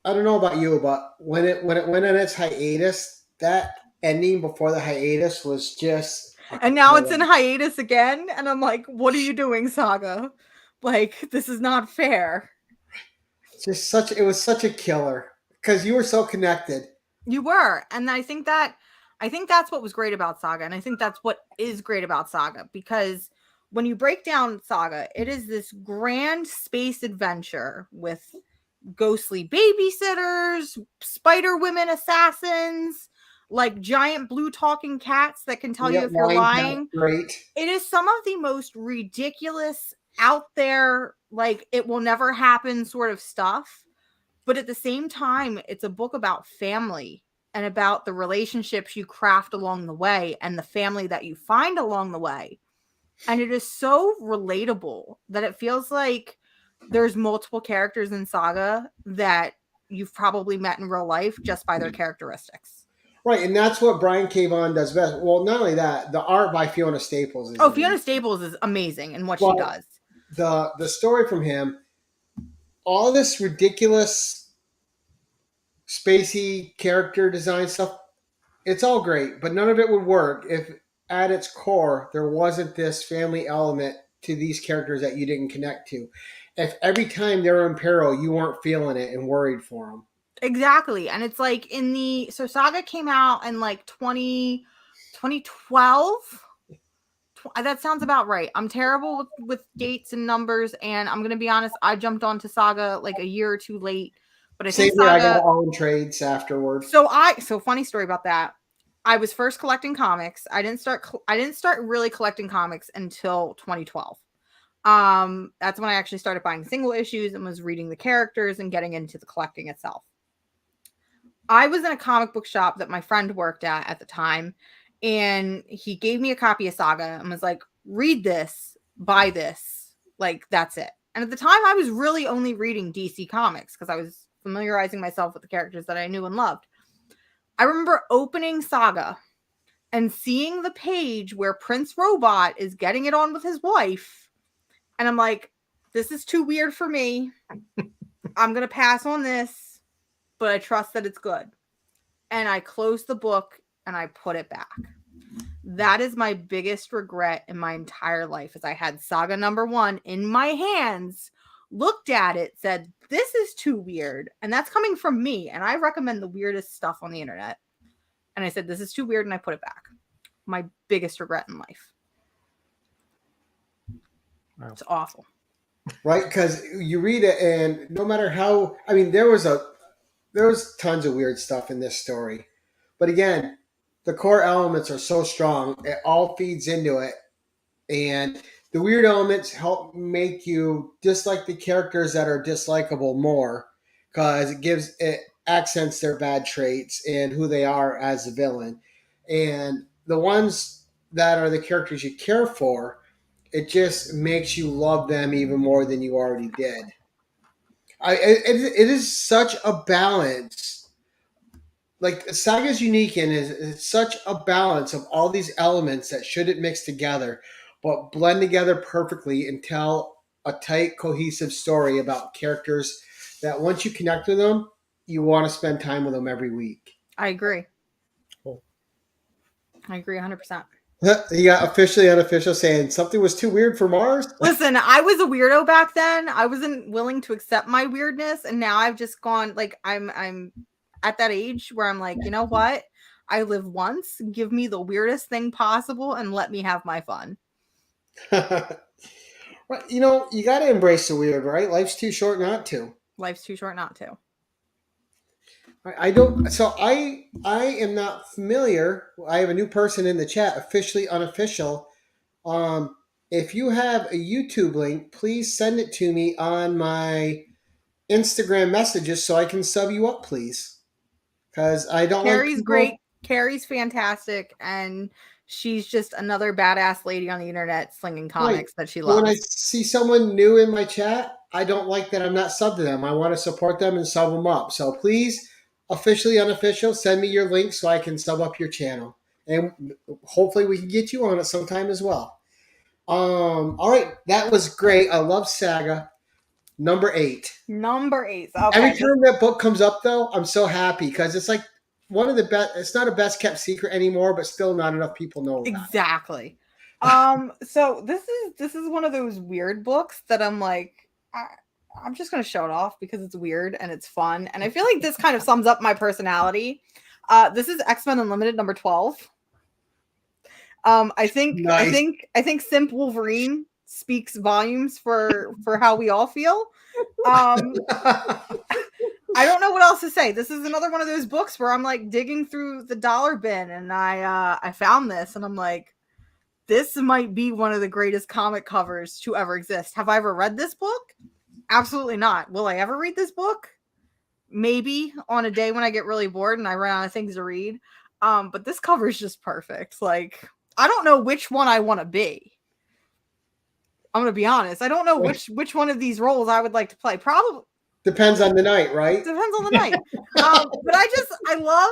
I don't know about you, but when it went on its hiatus, that ending before the hiatus was just... And now it's in hiatus again, and I'm like, what are you doing, Saga? Like, this is not fair. It was such a killer, because you were so connected. You were, and I think that's what was great about Saga, and I think that's what is great about Saga, because when you break down Saga, it is this grand space adventure with ghostly babysitters, spider women assassins, like giant blue talking cats that can tell you if you're lying. Great. It is some of the most ridiculous, out there, like it will never happen sort of stuff. But at the same time, it's a book about family and about the relationships you craft along the way and the family that you find along the way. And it is so relatable that it feels like there's multiple characters in Saga that you've probably met in real life just by their characteristics. Right, and that's what Brian K. Vaughan does best. Well, not only that, the art by Fiona Staples is Fiona Staples is amazing in what she does. The story from him, all this ridiculous spacey character design stuff, it's all great, but none of it would work if at its core there wasn't this family element to these characters that you didn't connect to. If every time they were in peril, you weren't feeling it and worried for them. Exactly. And it's like so Saga came out in like 2012. That sounds about right. I'm terrible with dates and numbers, and I'm going to be honest, I jumped onto Saga like a year or two late. But I think Saga, I got all in trades afterwards. So funny story about that. I was first collecting comics. I didn't start really collecting comics until 2012. That's when I actually started buying single issues and was reading the characters and getting into the collecting itself. I was in a comic book shop that my friend worked at the time, and he gave me a copy of Saga and was like, read this, buy this. Like, that's it. And at the time, I was really only reading DC comics because I was familiarizing myself with the characters that I knew and loved. I remember opening Saga and seeing the page where Prince Robot is getting it on with his wife. And I'm like, this is too weird for me. I'm going to pass on this, but I trust that it's good. And I closed the book and I put it back. That is my biggest regret in my entire life, is I had Saga #1 in my hands, looked at it, said, this is too weird. And that's coming from me. And I recommend the weirdest stuff on the internet. And I said, this is too weird. And I put it back. My biggest regret in life. Wow. It's awful. Right? Because you read it, and no matter how, I mean, there was tons of weird stuff in this story. But again, the core elements are so strong. It all feeds into it. And the weird elements help make you dislike the characters that are dislikable more, because it accents their bad traits and who they are as a villain. And the ones that are the characters you care for, it just makes you love them even more than you already did. It is such a balance. Like, Saga is unique, and it's such a balance of all these elements that shouldn't mix together, but blend together perfectly and tell a tight, cohesive story about characters that once you connect with them, you want to spend time with them every week. I agree. Cool. I agree 100%. You got officially unofficial saying something was too weird for Mars. Listen, I was a weirdo back then. I wasn't willing to accept my weirdness, and now I've just gone, like, I'm at that age where I'm like, you know what? I live once. Give me the weirdest thing possible and let me have my fun. Well, you know, you got to embrace the weird, right? Life's too short not to. Life's too short not to. I don't. So I am not familiar. I have a new person in the chat, officially unofficial. If you have a YouTube link, please send it to me on my Instagram messages so I can sub you up, please. Because I don't. Carrie's great. Carrie's fantastic, and she's just another badass lady on the internet slinging comics that she loves. When I see someone new in my chat, I don't like that I'm not subbed to them. I want to support them and sub them up. So please, officially unofficial, send me your link so I can sub up your channel. And hopefully we can get you on it sometime as well. All right. That was great. I love Saga. Number 8. Number 8. Okay. Every time that book comes up, though, I'm so happy because it's like one of the best. It's not a best kept secret anymore, but still not enough people know about exactly. So this is one of those weird books that I'm like, I'm just going to show it off because it's weird and it's fun. And I feel like this kind of sums up my personality. This is XMen Unlimited #12. I think Simp Wolverine speaks volumes for how we all feel. I don't know what else to say. This is another one of those books where I'm like digging through the dollar bin, and I found this, and I'm like, this might be one of the greatest comic covers to ever exist. Have I ever read this book? Absolutely not. Will I ever read this book? Maybe on a day when I get really bored and I run out of things to read. But this cover is just perfect. Like, I don't know which one I want to be. I'm gonna be honest. I don't know which one of these roles I would like to play. Probably depends on the night, right? Depends on the night. But I love,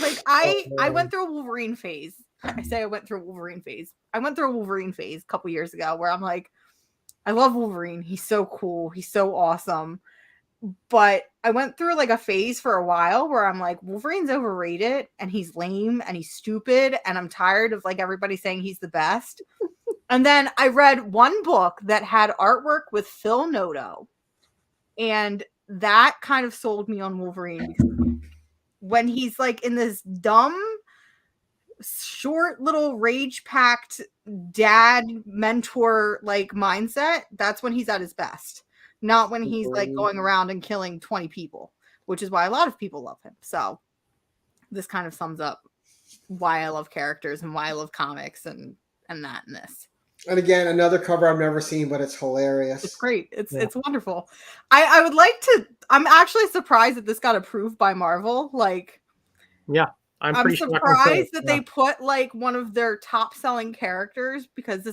like, I went through a Wolverine phase. I say I went through a Wolverine phase. I went through a Wolverine phase a couple years ago where I'm like, I love Wolverine. He's so cool. He's so awesome. But I went through like a phase for a while where I'm like, Wolverine's overrated and he's lame and he's stupid. And I'm tired of like everybody saying he's the best. And then I read one book that had artwork with Phil Noto. And that kind of sold me on Wolverine. When he's like in this dumb, short little rage-packed dad mentor like mindset, that's when he's at his best. Not when he's like going around and killing 20 people, which is why a lot of people love him. So this kind of sums up why I love characters and why I love comics and that and this. And again, another cover I've never seen, but it's hilarious. It's great. It's wonderful. I would like to. I'm actually surprised that this got approved by Marvel. Like, yeah, I'm surprised that they put like one of their top selling characters, because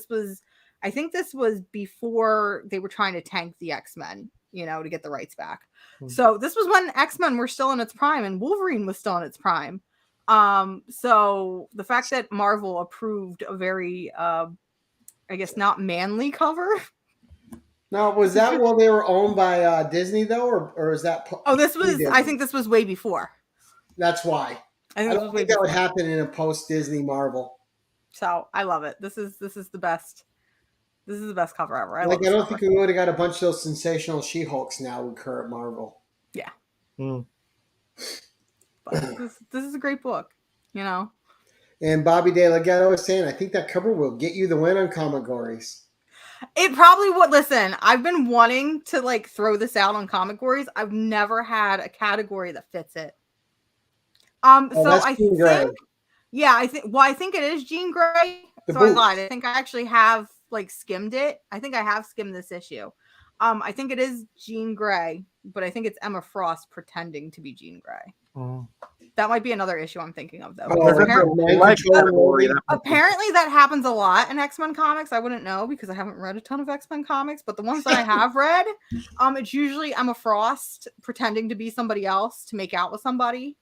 I think this was before they were trying to tank the XMen, to get the rights back. So this was when XMen were still in its prime and Wolverine was still in its prime. So the fact that Marvel approved a very I guess not manly cover. Now, was that while they were owned by Disney though, or is that? I think this was way before. That's why. I don't think that would happen in a post-Disney Marvel. So I love it. This is the best. This is the best cover ever. I don't think we would have got a bunch of those sensational She-Hulks now with current Marvel. Yeah. But this is a great book, And Bobby De La Ghetto was saying, I think that cover will get you the win on Comicbooks. It probably would. Listen, I've been wanting to like throw this out on Comicbooks. I've never had a category that fits it. So I think, I think it is Jean Grey. I lied. I think I actually have like skimmed it. I think I have skimmed this issue. I think it is Jean Grey, but I think it's Emma Frost pretending to be Jean Grey. That might be another issue I'm thinking of, though. Apparently that happens a lot in X-Men comics. I wouldn't know because I haven't read a ton of X-Men comics, but the ones that I have read, it's usually Emma Frost pretending to be somebody else to make out with somebody.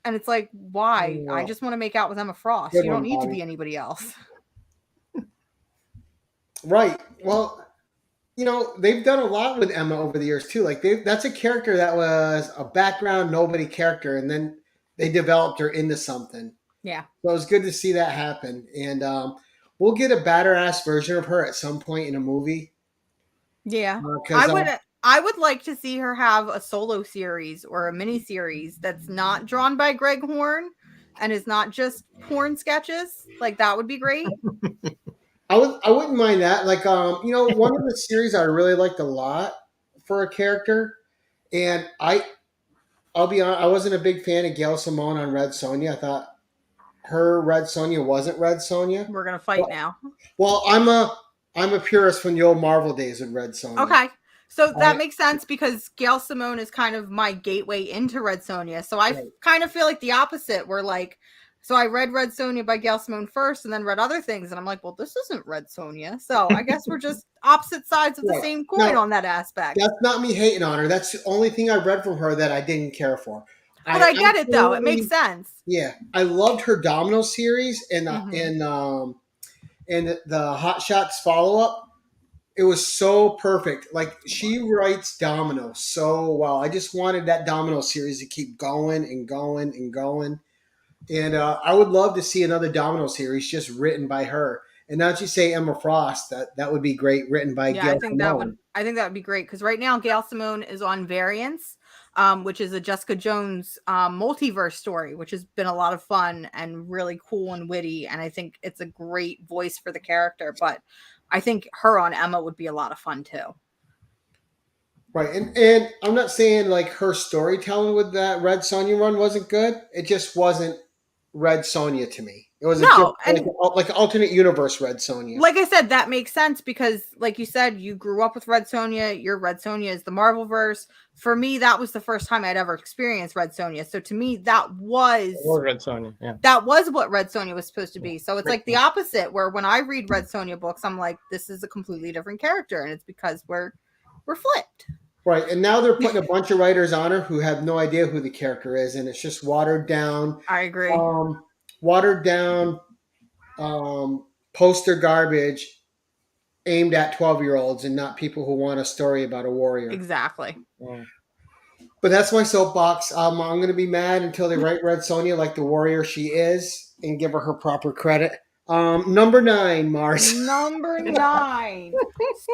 And it's like, why? I just want to make out with Emma Frost. You don't need to be anybody else. Right. Well, they've done a lot with Emma over the years too. Like that's a character that was a background nobody character, and then they developed her into something. Yeah. So it was good to see that happen. And we'll get a badass version of her at some point in a movie. Yeah. I would like to see her have a solo series or a mini series that's not drawn by Greg Horn and is not just porn sketches. Like that would be great. I wouldn't mind that. Like, one of the series I really liked a lot for a character, and I'll be honest, I wasn't a big fan of Gail Simone on Red Sonja. I thought her Red Sonja wasn't Red Sonja. We're gonna fight now. Well, I'm a purist from the old Marvel days with Red Sonja. Okay. So that makes sense because Gail Simone is kind of my gateway into Red Sonja. So I kind of feel like the opposite. Where like, so I read Red Sonja by Gail Simone first and then read other things. And I'm like, well, this isn't Red Sonja. So I guess we're just opposite sides of the same coin on that aspect. That's not me hating on her. That's the only thing I read from her that I didn't care for. But I get it though. It makes sense. Yeah. I loved her Domino series and the Hot Shots follow-up. It was so perfect. Like she writes Domino so well. I just wanted that Domino series to keep going and going and going. And I would love to see another Domino series just written by her. And now that you say Emma Frost, that would be great, written by Gail Simone. I think that would be great because right now Gail Simone is on Variants. which is a Jessica Jones multiverse story, which has been a lot of fun and really cool and witty. And I think it's a great voice for the character. But I think her on Emma would be a lot of fun too. Right, and I'm not saying like her storytelling with that Red Sonja run wasn't good. It just wasn't Red Sonja to me. It was like an alternate universe Red Sonja. Like I said, that makes sense because, like you said, you grew up with Red Sonja. Your Red Sonja is the Marvel verse. For me, that was the first time I'd ever experienced Red Sonja. So to me, that was Red Sonja. Yeah, that was what Red Sonja was supposed to be. So it's like the opposite, where when I read Red Sonja books, I'm like, this is a completely different character, and it's because we're flipped. Right, and now they're putting a bunch of writers on her who have no idea who the character is, and it's just watered down. I agree. Watered down poster garbage aimed at 12-year-olds and not people who want a story about a warrior. Exactly. Yeah. But that's my soapbox. I'm going to be mad until they write Red Sonja like the warrior she is and give her proper credit. Number 9, Mars. Number 9.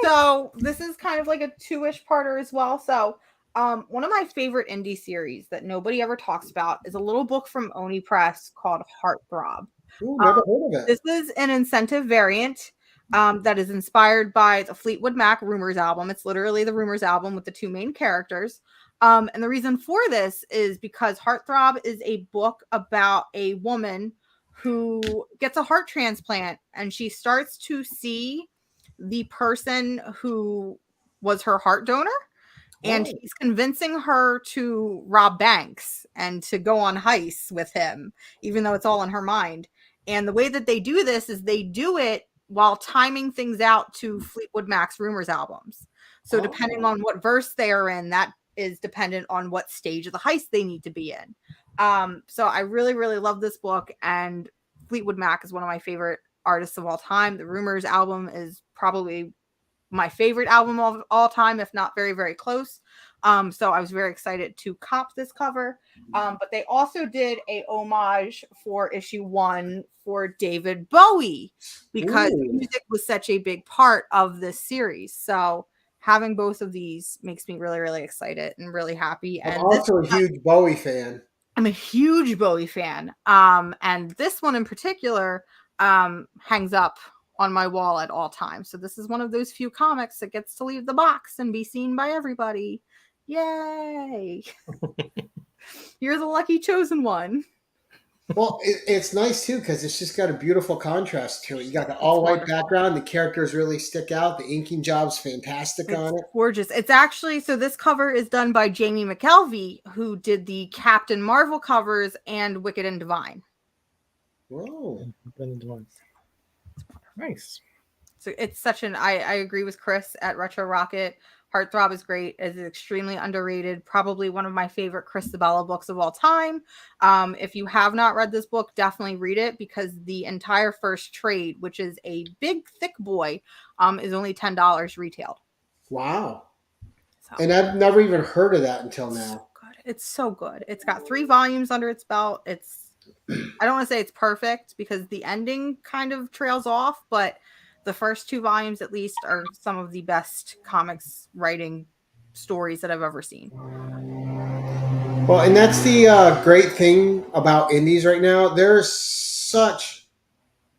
So this is kind of like a 2-ish parter as well. So one of my favorite indie series that nobody ever talks about is a little book from Oni Press called Heartthrob. Ooh, never heard of it. This is an incentive variant that is inspired by the Fleetwood Mac Rumors album. It's literally the Rumors album with the 2 main characters. And the reason for this is because Heartthrob is a book about a woman who gets a heart transplant, and she starts to see the person who was her heart donor, and he's convincing her to rob banks and to go on heists with him, even though it's all in her mind. And the way that they do this is they do it while timing things out to Fleetwood Mac's Rumors albums. So depending on what verse they are in, that is dependent on what stage of the heist they need to be in. So I really, really love this book, and Fleetwood Mac is one of my favorite artists of all time. The Rumors album is probably my favorite album of all time, if not very, very close. So I was very excited to cop this cover. But they also did a homage for issue 1 for David Bowie, because music was such a big part of this series. So having both of these makes me really, really excited and really happy. And I'm also a huge Bowie fan. I'm a huge Bowie fan. And this one in particular hangs up on my wall at all times. So this is one of those few comics that gets to leave the box and be seen by everybody. Yay. You're the lucky chosen one. Well, it's nice too because it's just got a beautiful contrast to it. You got the all-white background. The characters really stick out. The inking job's fantastic on it. Gorgeous. It's actually, so this cover is done by Jamie McKelvey, who did the Captain Marvel covers and Wicked and Divine. Whoa. Nice. So it's such an, I agree with Chris at Retro Rocket. Heartthrob is great. It's extremely underrated. Probably one of my favorite Chris Sabella books of all time. If you have not read this book, definitely read it, because the entire first trade, which is a big, thick boy, is only $10 retailed. Wow. So, and I've never even heard of that until now. So good. It's so good. It's got 3 volumes under its belt. It's, I don't want to say it's perfect because the ending kind of trails off, but the first 2 volumes, at least, are some of the best comics writing stories that I've ever seen. Well, and that's the great thing about indies right now. There's such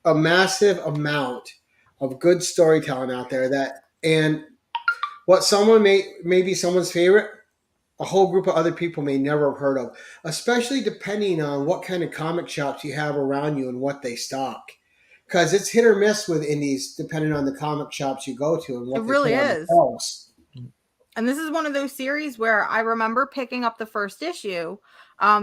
a massive amount of good storytelling out there that, and what someone may be someone's favorite, a whole group of other people may never have heard of, especially depending on what kind of comic shops you have around you and what they stock. Because it's hit or miss with indies, depending on the comic shops you go to and what it really is. On and this is one of those series where I remember picking up the first issue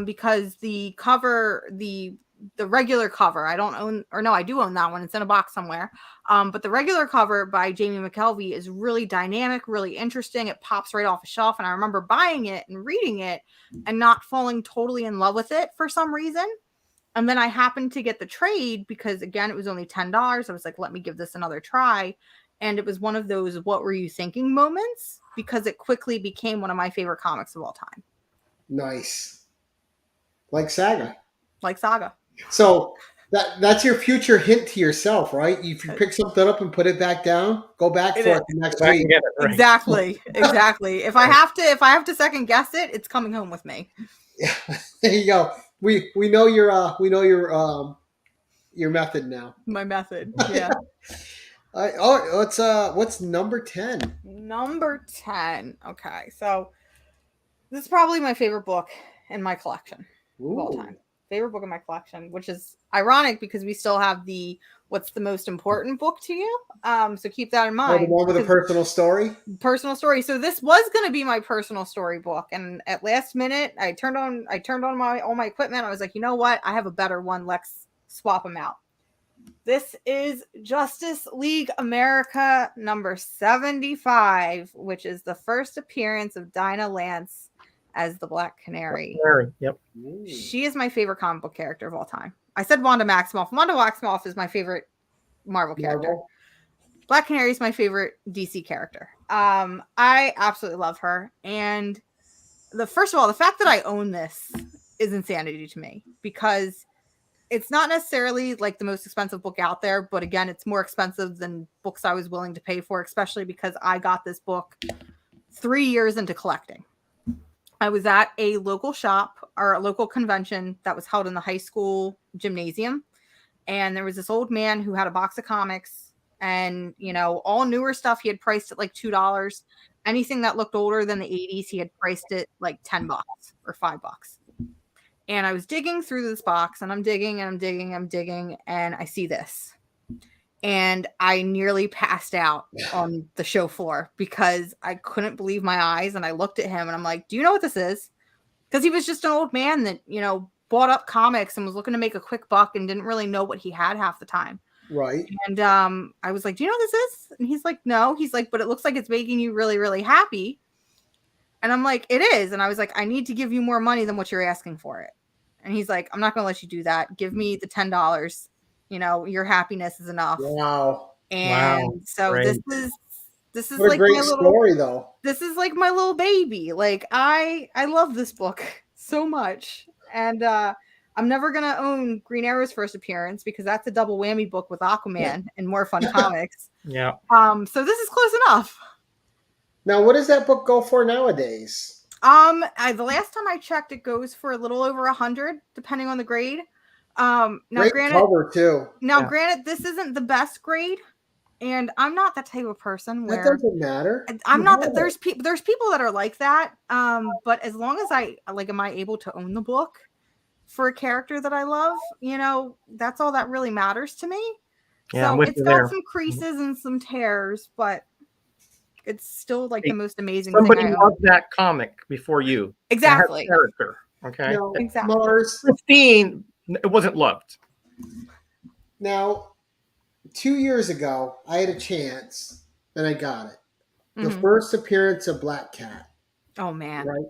because the cover, the regular cover, I don't own, or no, I do own that one. It's in a box somewhere. But the regular cover by Jamie McKelvey is really dynamic, really interesting. It pops right off a shelf, and I remember buying it and reading it and not falling totally in love with it for some reason. And then I happened to get the trade because, again, it was only $10. I was like, let me give this another try. And it was one of those what were you thinking moments, because it quickly became one of my favorite comics of all time. Nice. Like Saga. Like Saga. So That's your future hint to yourself, right? If you pick something up and put it back down, go back for it next Back week. and get it, right. Exactly. If I have to second guess it, it's coming home with me. Yeah, there you go. We know your method now. My method. Yeah. What's number 10? Number 10. Okay. So this is probably my favorite book in my collection of all time. Favorite book in my collection, which is ironic because we still have the what's the most important book to you. So keep that in mind. The one with a personal story? Personal story. So this was going to be my personal story book, and at last minute I turned on all my equipment. I was like, you know what? I have a better one. Let's swap them out. This is Justice League America number 75, which is the first appearance of Dinah Lance as the Black Canary. Yep. She is my favorite comic book character of all time. I said Wanda Maximoff. Wanda Maximoff is my favorite Marvel character. Black Canary is my favorite DC character. I absolutely love her. And first of all, the fact that I own this is insanity to me because it's not necessarily like the most expensive book out there, but again, it's more expensive than books I was willing to pay for, especially because I got this book 3 years into collecting. I was at a local shop or a local convention that was held in the high school gymnasium. And there was this old man who had a box of comics and, all newer stuff. He had priced it like $2. Anything that looked older than the 80s, he had priced it like $10 or $5. And I was digging through this box and I'm digging, and I see this. And I nearly passed out on the show floor because I couldn't believe my eyes. And I looked at him and I'm like, do you know what this is? Because he was just an old man that, bought up comics and was looking to make a quick buck and didn't really know what he had half the time. Right. And I was like, do you know what this is? And he's like, no. He's like, but it looks like it's making you really, really happy. And I'm like, it is. And I was like, I need to give you more money than what you're asking for it. And he's like, I'm not going to let you do that. Give me the $10. Your happiness is enough. Wow. And so Great. this is What like a great my little story, though. This is like my little baby. Like I love this book so much. And I'm never going to own Green Arrow's first appearance because that's a double whammy book with Aquaman and More Fun Comics. Yeah. So this is close enough. Now, what does that book go for nowadays? The last time I checked, it goes for a little over 100, depending on the grade. Now, Great granted, cover too. Granted, this isn't the best grade, and I'm not that type of person where That doesn't matter. I'm not that there's people that are like that. But as long as am I able to own the book for a character that I love, that's all that really matters to me. Yeah, so it's got some creases and some tears, but it's still like the most amazing Somebody thing. loved that comic before you. Exactly. Character. Okay. Now, exactly. Mars, Christine, it wasn't loved. Now, 2 years ago, I had a chance and I got it. The Mhm. first appearance of Black Cat. Oh man. Right?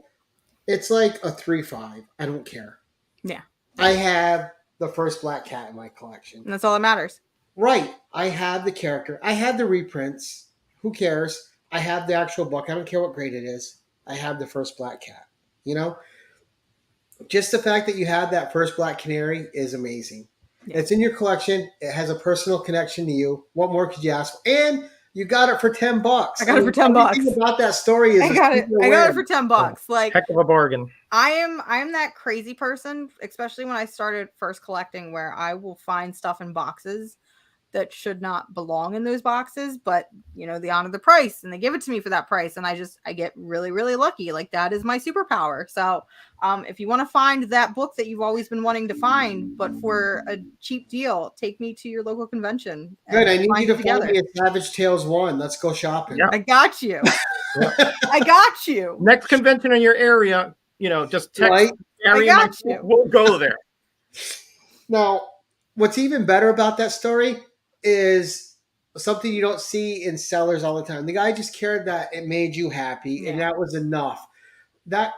It's like a 3.5. I don't care. Yeah. I have the first Black Cat in my collection. And that's all that matters. Right. I have the character. I have the reprints. Who cares? I have the actual book. I don't care what grade it is. I have the first Black Cat. Just the fact that you have that first Black Canary is amazing. Yeah. It's in your collection. It has a personal connection to you. What more could you ask for? And you got it for $10. I got it for $10. Everything about that story is I got it for $10. Like, heck of a bargain. I am that crazy person, especially when I started first collecting, where I will find stuff in boxes that should not belong in those boxes, but they honor the price and they give it to me for that price, and I get really, really lucky. Like, that is my superpower. So if you want to find that book that you've always been wanting to find but for a cheap deal, take me to your local convention. Good. I need you to find me a Savage Tales 1. Let's go shopping. Yep. I got you. I got you. Next convention in your area, just text. Right? I got you. We'll go there. Now, what's even better about that story is something you don't see in sellers all the time. The guy just cared that it made you happy, and that was enough. That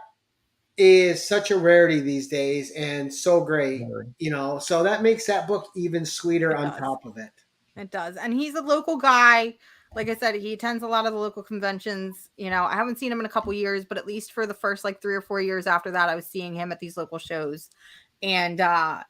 is such a rarity these days, and so great, so that makes that book even sweeter on top of it. It does. And he's a local guy. Like I said, he attends a lot of the local conventions. I haven't seen him in a couple years, but at least for the first 3 or 4 years after that, I was seeing him at these local shows. And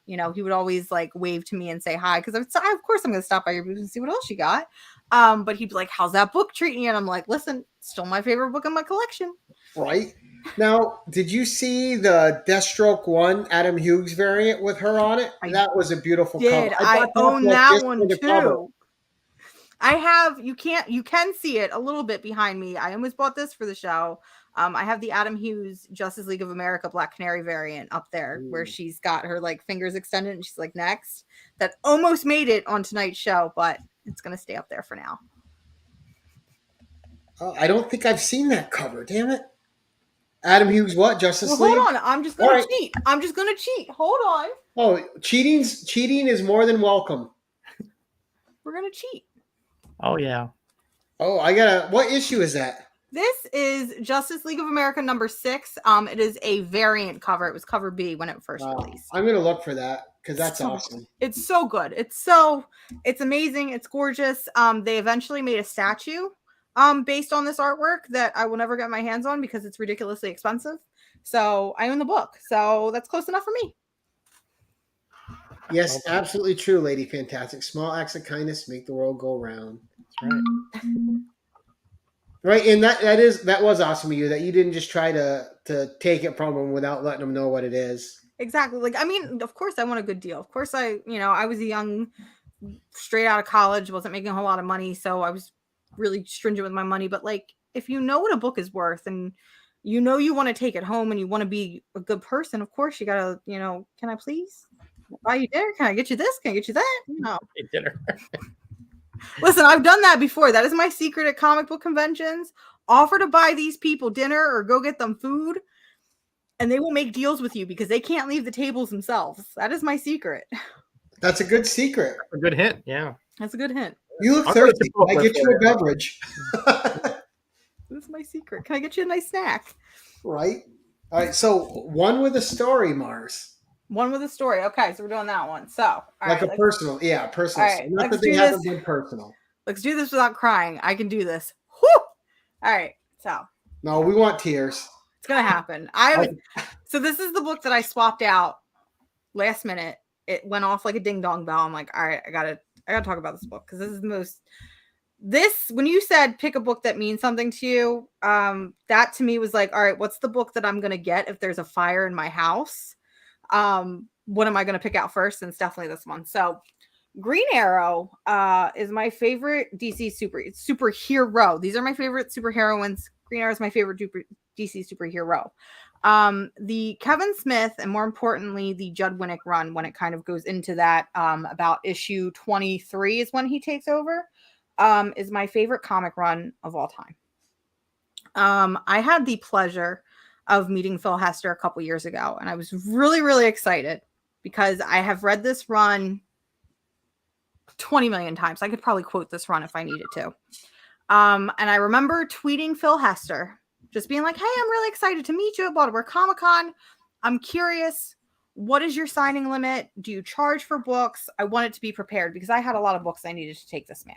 you know, he would always like wave to me and say hi, because of course I'm gonna stop by your booth and see what else you got. But he'd be like, how's that book treating you? And I'm like, listen, still my favorite book in my collection. Right. Now, did you see the Deathstroke 1 Adam Hughes variant with her on it? That was a beautiful cover. I own that one too. Cover. I have, you can see it a little bit behind me. I almost bought this for the show. I have the Adam Hughes Justice League of America Black Canary variant up there, where she's got her like fingers extended and she's like next. That almost made it on tonight's show, but it's going to stay up there for now. Oh, I don't think I've seen that cover. Damn it. Adam Hughes, what? Justice League? Hold on. I'm just going to cheat. I'm just going to cheat. Hold on. Oh, cheating is more than welcome. We're going to cheat. Oh, yeah. Oh, what issue is that? This is Justice League of America number 6. It is a variant cover. It was cover B when it first released. I'm going to look for that because that's awesome. It's so good. It's amazing. It's gorgeous. They eventually made a statue based on this artwork that I will never get my hands on because it's ridiculously expensive. So I own the book. So that's close enough for me. Yes, absolutely true, Lady Fantastic. Small acts of kindness make the world go round. That's right. Right, and that was awesome of you that you didn't just try to take it from them without letting them know what it is. Exactly. Like, I mean, of course I want a good deal. Of course I was a young, straight out of college, wasn't making a whole lot of money, so I was really stringent with my money. But like, if you know what a book is worth and you know you want to take it home and you want to be a good person, of course you gotta, can I please buy you dinner? Can I get you this? Can I get you that? Dinner. Listen, I've done that before. That is my secret at comic book conventions. Offer to buy these people dinner or go get them food, and they will make deals with you because they can't leave the tables themselves. That is my secret. That's a good secret. A good hint, yeah. That's a good hint. You look thirsty. Can I get you a beverage? This is my secret. Can I get you a nice snack? Right. All right. So one with a story, Mars. One with a story. Okay, so we're doing that one. So personal. Yeah, personal. All right, not that they haven't been personal. Let's do this without crying. I can do this. Whew! All right. So. No, we want tears. It's gonna happen. So this is the book that I swapped out last minute. It went off like a ding dong bell. I'm like, all right, I gotta talk about this book because this is the most. When you said pick a book that means something to you, that to me was like, all right, what's the book that I'm gonna get if there's a fire in my house? What am I going to pick out first? And it's definitely this one. So Green Arrow is my favorite DC superhero. These are my favorite superheroines. Green Arrow is my favorite DC superhero. The Kevin Smith and more importantly, the Judd Winnick run, when it kind of goes into that, about issue 23 is when he takes over, is my favorite comic run of all time. I had the pleasure of meeting Phil Hester a couple years ago. And I was really, really excited because I have read this run 20 million times. I could probably quote this run if I needed to. And I remember tweeting Phil Hester, just being like, hey, I'm really excited to meet you at Baltimore Comic-Con. I'm curious, what is your signing limit? Do you charge for books? I wanted to be prepared because I had a lot of books I needed to take this man.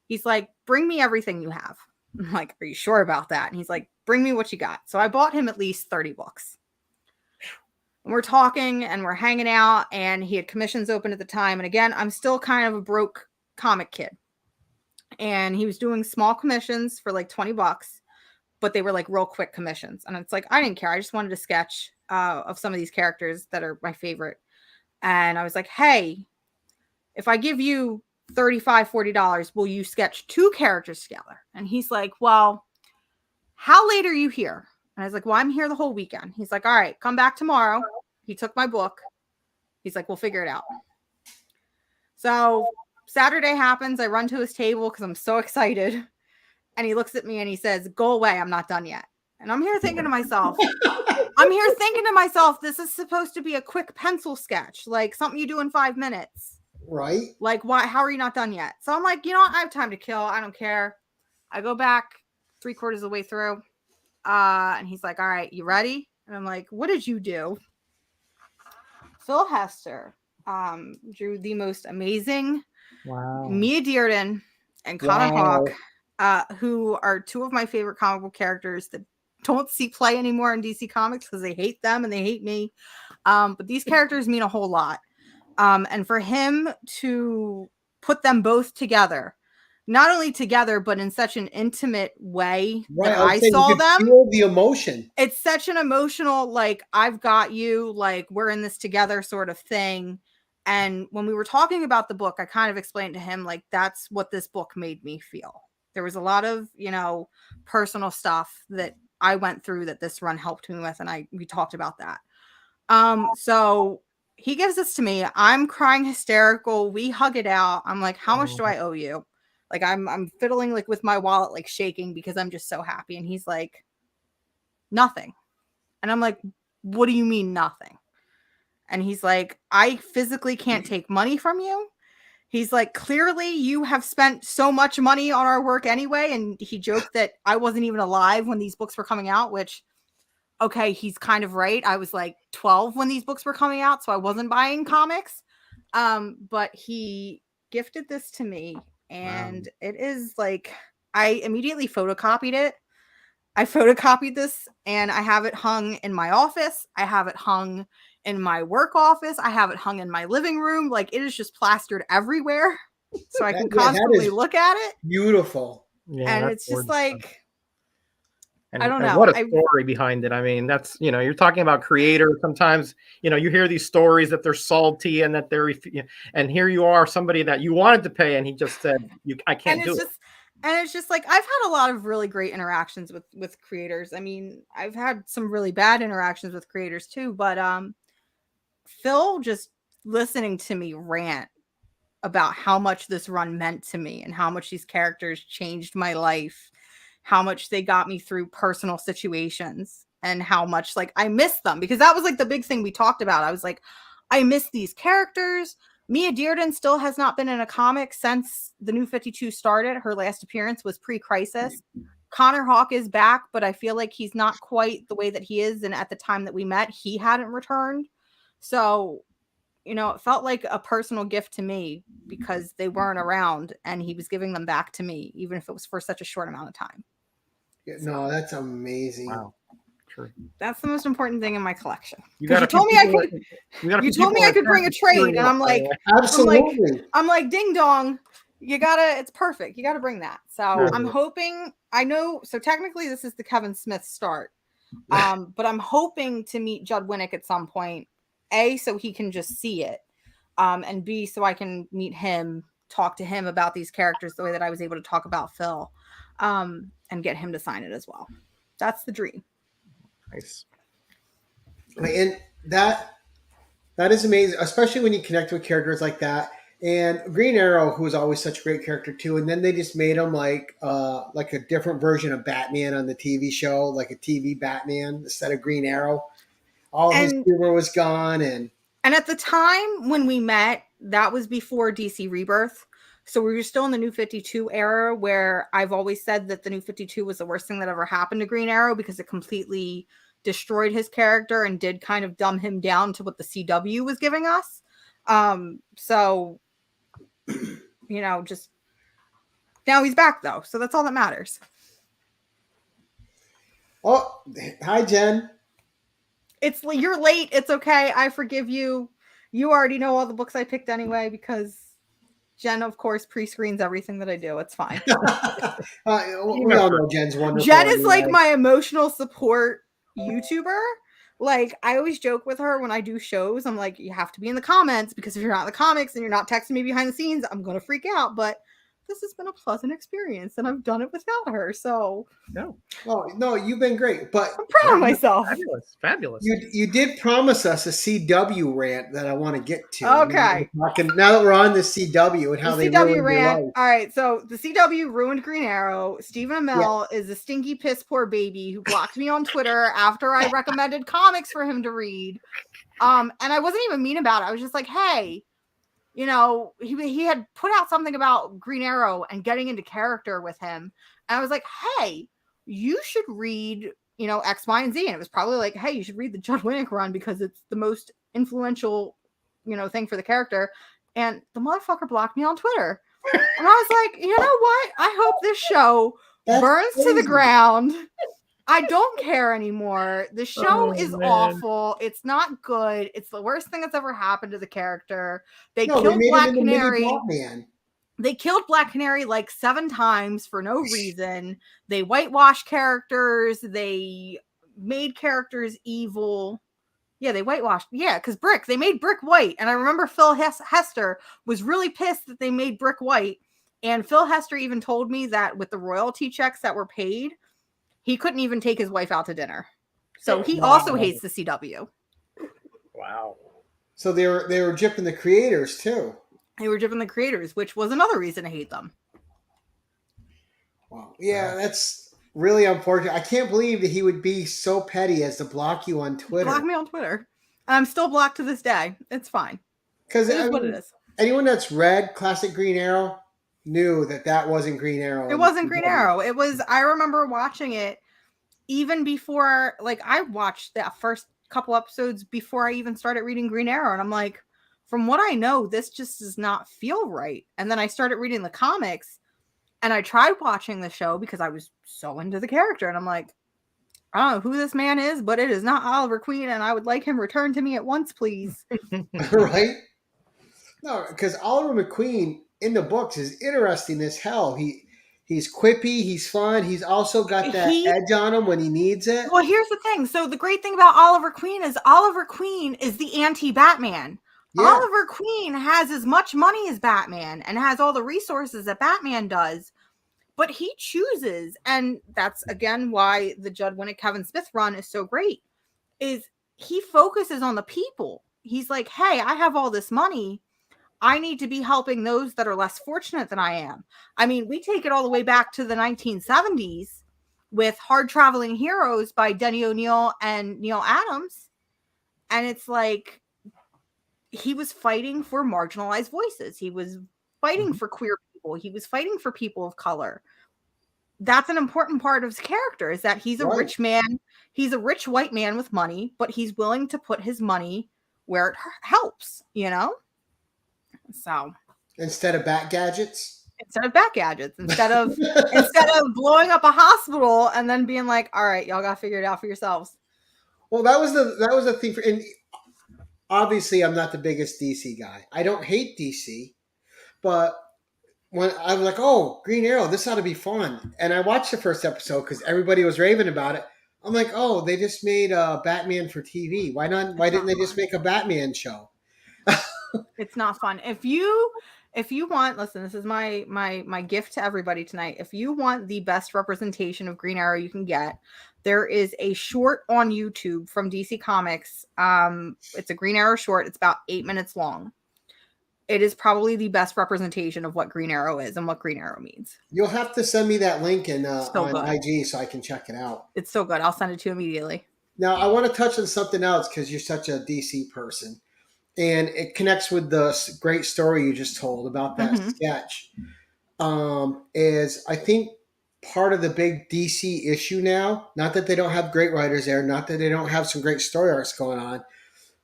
He's like, bring me everything you have. I'm like, are you sure about that? And he's like, bring me what you got. So I bought him at least 30 books. And we're talking and we're hanging out, and he had commissions open at the time. And again, I'm still kind of a broke comic kid. And he was doing small commissions for like 20 bucks, but they were like real quick commissions. And it's like, I didn't care. I just wanted to sketch of some of these characters that are my favorite. And I was like, hey, if I give you $35, $40, will you sketch 2 characters together? And he's like, well, how late are you here? And I was like, well, I'm here the whole weekend. He's like, all right, come back tomorrow. He took my book. He's like, we'll figure it out. So Saturday happens. I run to his table because I'm so excited. And he looks at me and he says, go away. I'm not done yet. And I'm here thinking to myself, this is supposed to be a quick pencil sketch, like something you do in 5 minutes. Right. Like, why? How are you not done yet? So I'm like, you know what? I have time to kill. I don't care. I go back 3/4 of the way through. And he's like, all right, you ready? And I'm like, what did you do? Phil Hester drew the most amazing Mia Dearden and Connor Hawke, who are 2 of my favorite comic book characters that don't see play anymore in DC Comics because they hate them and they hate me. But these characters mean a whole lot. And for him to put them both together, not only together, but in such an intimate way that I saw them. Feel the emotion. It's such an emotional, like, I've got you, like, we're in this together sort of thing. And when we were talking about the book, I kind of explained to him, like, that's what this book made me feel. There was a lot of, personal stuff that I went through that this run helped me with. And we talked about that. So he gives this to me. I'm crying hysterical. We hug it out. I'm like, how much do I owe you? Like, I'm fiddling, like, with my wallet, like, shaking because I'm just so happy. And he's like, nothing. And I'm like, what do you mean nothing? And he's like, I physically can't take money from you. He's like, clearly you have spent so much money on our work anyway. And he joked that I wasn't even alive when these books were coming out, which, okay, he's kind of right. I was like 12 when these books were coming out, so I wasn't buying comics. But he gifted this to me, and it is like, I immediately photocopied it. I photocopied this, and I have it hung in my office. I have it hung in my work office. I have it hung in my living room. Like, it is just plastered everywhere, so I can constantly look at it. Beautiful. Yeah, and it's just like, and, I don't know. What a story behind it. I mean, that's, you're talking about creators. Sometimes, you hear these stories that they're salty and that they're, and here you are, somebody that you wanted to pay, and he just said, I can't do it. And it's just like, I've had a lot of really great interactions with creators. I mean, I've had some really bad interactions with creators too, but Phil just listening to me rant about how much this run meant to me and how much these characters changed my life, how much they got me through personal situations, and how much, like, I miss them, because that was like the big thing we talked about. I was like, I miss these characters. Mia Dearden still has not been in a comic since the New 52 started. Her last appearance was pre-Crisis. Connor Hawke is back, but I feel like he's not quite the way that he is. And at the time that we met, he hadn't returned. So, it felt like a personal gift to me because they weren't around, and he was giving them back to me, even if it was for such a short amount of time. Yeah, no, that's amazing. Wow. True. That's the most important thing in my collection. You told me I could bring a trade, and I'm like, absolutely. I'm like, ding dong, it's perfect. You gotta bring that. So I'm hoping, so technically this is the Kevin Smith start. But I'm hoping to meet Judd Winnick at some point. A, so he can just see it. And B, so I can meet him, talk to him about these characters the way that I was able to talk about Phil. And get him to sign it as well. That's the dream. Nice. And that is amazing, especially when you connect with characters like that. And Green Arrow, who was always such a great character too, and then they just made him like a different version of Batman on the TV show, like a TV Batman instead of Green Arrow. All his humor was gone, and at the time when we met, that was before DC Rebirth. So we were still in the New 52 era, where I've always said that the New 52 was the worst thing that ever happened to Green Arrow, because it completely destroyed his character and did kind of dumb him down to what the CW was giving us. So, just now he's back though. So that's all that matters. Oh, hi, Jen. You're late. It's okay. I forgive you. You already know all the books I picked anyway, because Jen, of course, pre-screens everything that I do. It's fine. We all know Jen's wonderful. Jen is like my emotional support YouTuber. Like, I always joke with her when I do shows. I'm like, you have to be in the comments, because if you're not in the comics and you're not texting me behind the scenes, I'm going to freak out. But this has been a pleasant experience, and I've done it without her. So no, you've been great, but I'm proud of myself. Fabulous. You did promise us a CW rant that I want to get to. Okay. Now that we're on the CW and how they ruined your life. All right, so the CW ruined Green Arrow. Stephen Amell is a stinky piss poor baby who blocked me on Twitter after I recommended comics for him to read. And I wasn't even mean about it. I was just like, hey, he had put out something about Green Arrow and getting into character with him. And I was like, hey, you should read, X, Y, and Z. And it was probably like, hey, you should read the Judd Winnick run because it's the most influential, thing for the character. And the motherfucker blocked me on Twitter. And I was like, you know what? I hope this show burns to the ground. I don't care anymore. The show is awful. It's not good. It's the worst thing that's ever happened to the character. They killed Black Canary. They killed Black Canary like 7 times for no reason. They whitewashed characters. They made characters evil. Yeah, they whitewashed. Yeah, because they made Brick white. And I remember Phil Hester was really pissed that they made Brick white. And Phil Hester even told me that with the royalty checks that were paid, he couldn't even take his wife out to dinner. So he also hates the CW. Wow. So they were gypping the creators too. They were gypping the creators, which was another reason to hate them. Wow. Yeah, that's really unfortunate. I can't believe that he would be so petty as to block you on Twitter. Block me on Twitter. I'm still blocked to this day. It's fine. Because it is what it is. Anyone that's read classic Green Arrow knew that wasn't Green Arrow. It wasn't Green Arrow. It was, I remember watching it even before, like, I watched that first couple episodes before I even started reading Green Arrow. And I'm like, from what I know, this just does not feel right. And then I started reading the comics and I tried watching the show because I was so into the character. And I'm like, I don't know who this man is, but it is not Oliver Queen. And I would like him returned to me at once, please. Right? No, because Oliver McQueen in the books is interesting as hell. He's quippy, he's fun. He's also got that edge on him when he needs it. Well, here's the thing. So the great thing about Oliver Queen is the anti-Batman. Yeah. Oliver Queen has as much money as Batman and has all the resources that Batman does, but he chooses, and that's again why the Judd Winnick, Kevin Smith run is so great, is he focuses on the people. He's like, hey, I have all this money. I need to be helping those that are less fortunate than I am. I mean, we take it all the way back to the 1970s with Hard Traveling Heroes by Denny O'Neil and Neil Adams. And it's like, he was fighting for marginalized voices. He was fighting for queer people. He was fighting for people of color. That's an important part of his character, is that he's a rich man. He's a rich white man with money, but he's willing to put his money where it helps, you know? So instead of bat gadgets, instead of blowing up a hospital and then being like, all right, y'all got to figure it out for yourselves. Well, that was the thing and obviously I'm not the biggest DC guy. I don't hate DC, but when I was like, oh, Green Arrow, this ought to be fun. And I watched the first episode because everybody was raving about it. I'm like, oh, they just made Batman for TV. Why didn't they just make a Batman show? It's not fun. If you want, listen, this is my gift to everybody tonight. If you want the best representation of Green Arrow you can get, there is a short on YouTube from DC Comics. It's a Green Arrow short. It's about 8 minutes long. It is probably the best representation of what Green Arrow is and what Green Arrow means. You'll have to send me that link on IG so I can check it out. It's so good. I'll send it to you immediately. Now, I want to touch on something else because you're such a DC person. And it connects with the great story you just told about that sketch. Is I think part of the big DC issue now, not that they don't have great writers there, not that they don't have some great story arcs going on,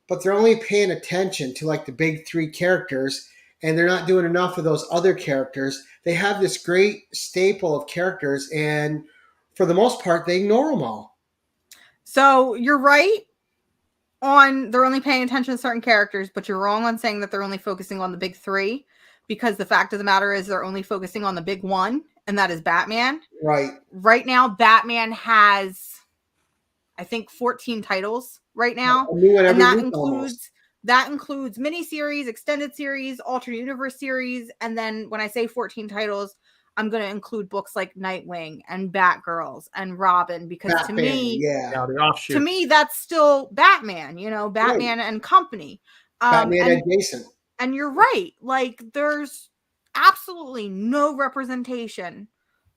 but they're only paying attention to like the big 3 characters, and they're not doing enough of those other characters. They have this great staple of characters, and for the most part, they ignore them all. So you're right. They're only paying attention to certain characters, but you're wrong on saying that they're only focusing on the big 3, because the fact of the matter is they're only focusing on the big 1, and that is Batman. Right. Right now, Batman has, I think, 14 titles right now. And that includes miniseries, extended series, alternate universe series, and then when I say 14 titles, I'm going to include books like Nightwing and Batgirls and Robin, because to me, that's still Batman, Batman and company. Batman and Jason. And you're right. Like, there's absolutely no representation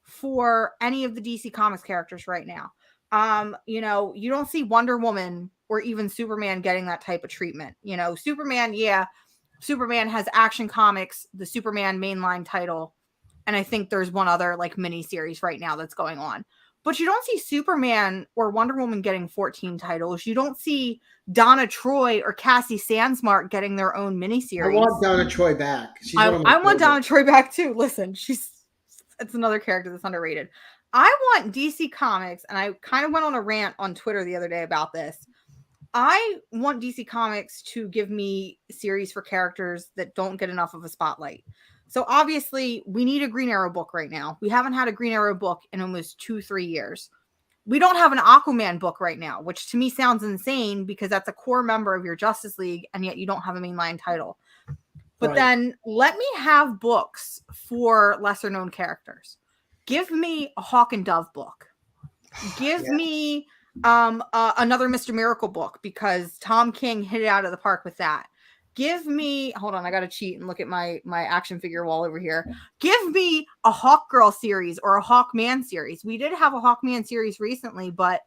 for any of the DC Comics characters right now. You don't see Wonder Woman or even Superman getting that type of treatment. Superman has Action Comics, the Superman mainline title. And I think there's one other like mini series right now that's going on. But you don't see Superman or Wonder Woman getting 14 titles. You don't see Donna Troy or Cassie Sandsmark getting their own miniseries. I want Donna Troy back. I want Donna Troy back too. Listen, it's another character that's underrated. I want DC Comics, and I kind of went on a rant on Twitter the other day about this. I want DC Comics to give me series for characters that don't get enough of a spotlight. So obviously, we need a Green Arrow book right now. We haven't had a Green Arrow book in almost 2-3 years. We don't have an Aquaman book right now, which to me sounds insane because that's a core member of your Justice League, and yet you don't have a mainline title. But then let me have books for lesser known characters. Give me a Hawk and Dove book. Give me another Mr. Miracle book because Tom King hit it out of the park with that. Give me, hold on, I got to cheat and look at my action figure wall over here. Give me a Hawk Girl series or a Hawkman series. We did have a Hawkman series recently, but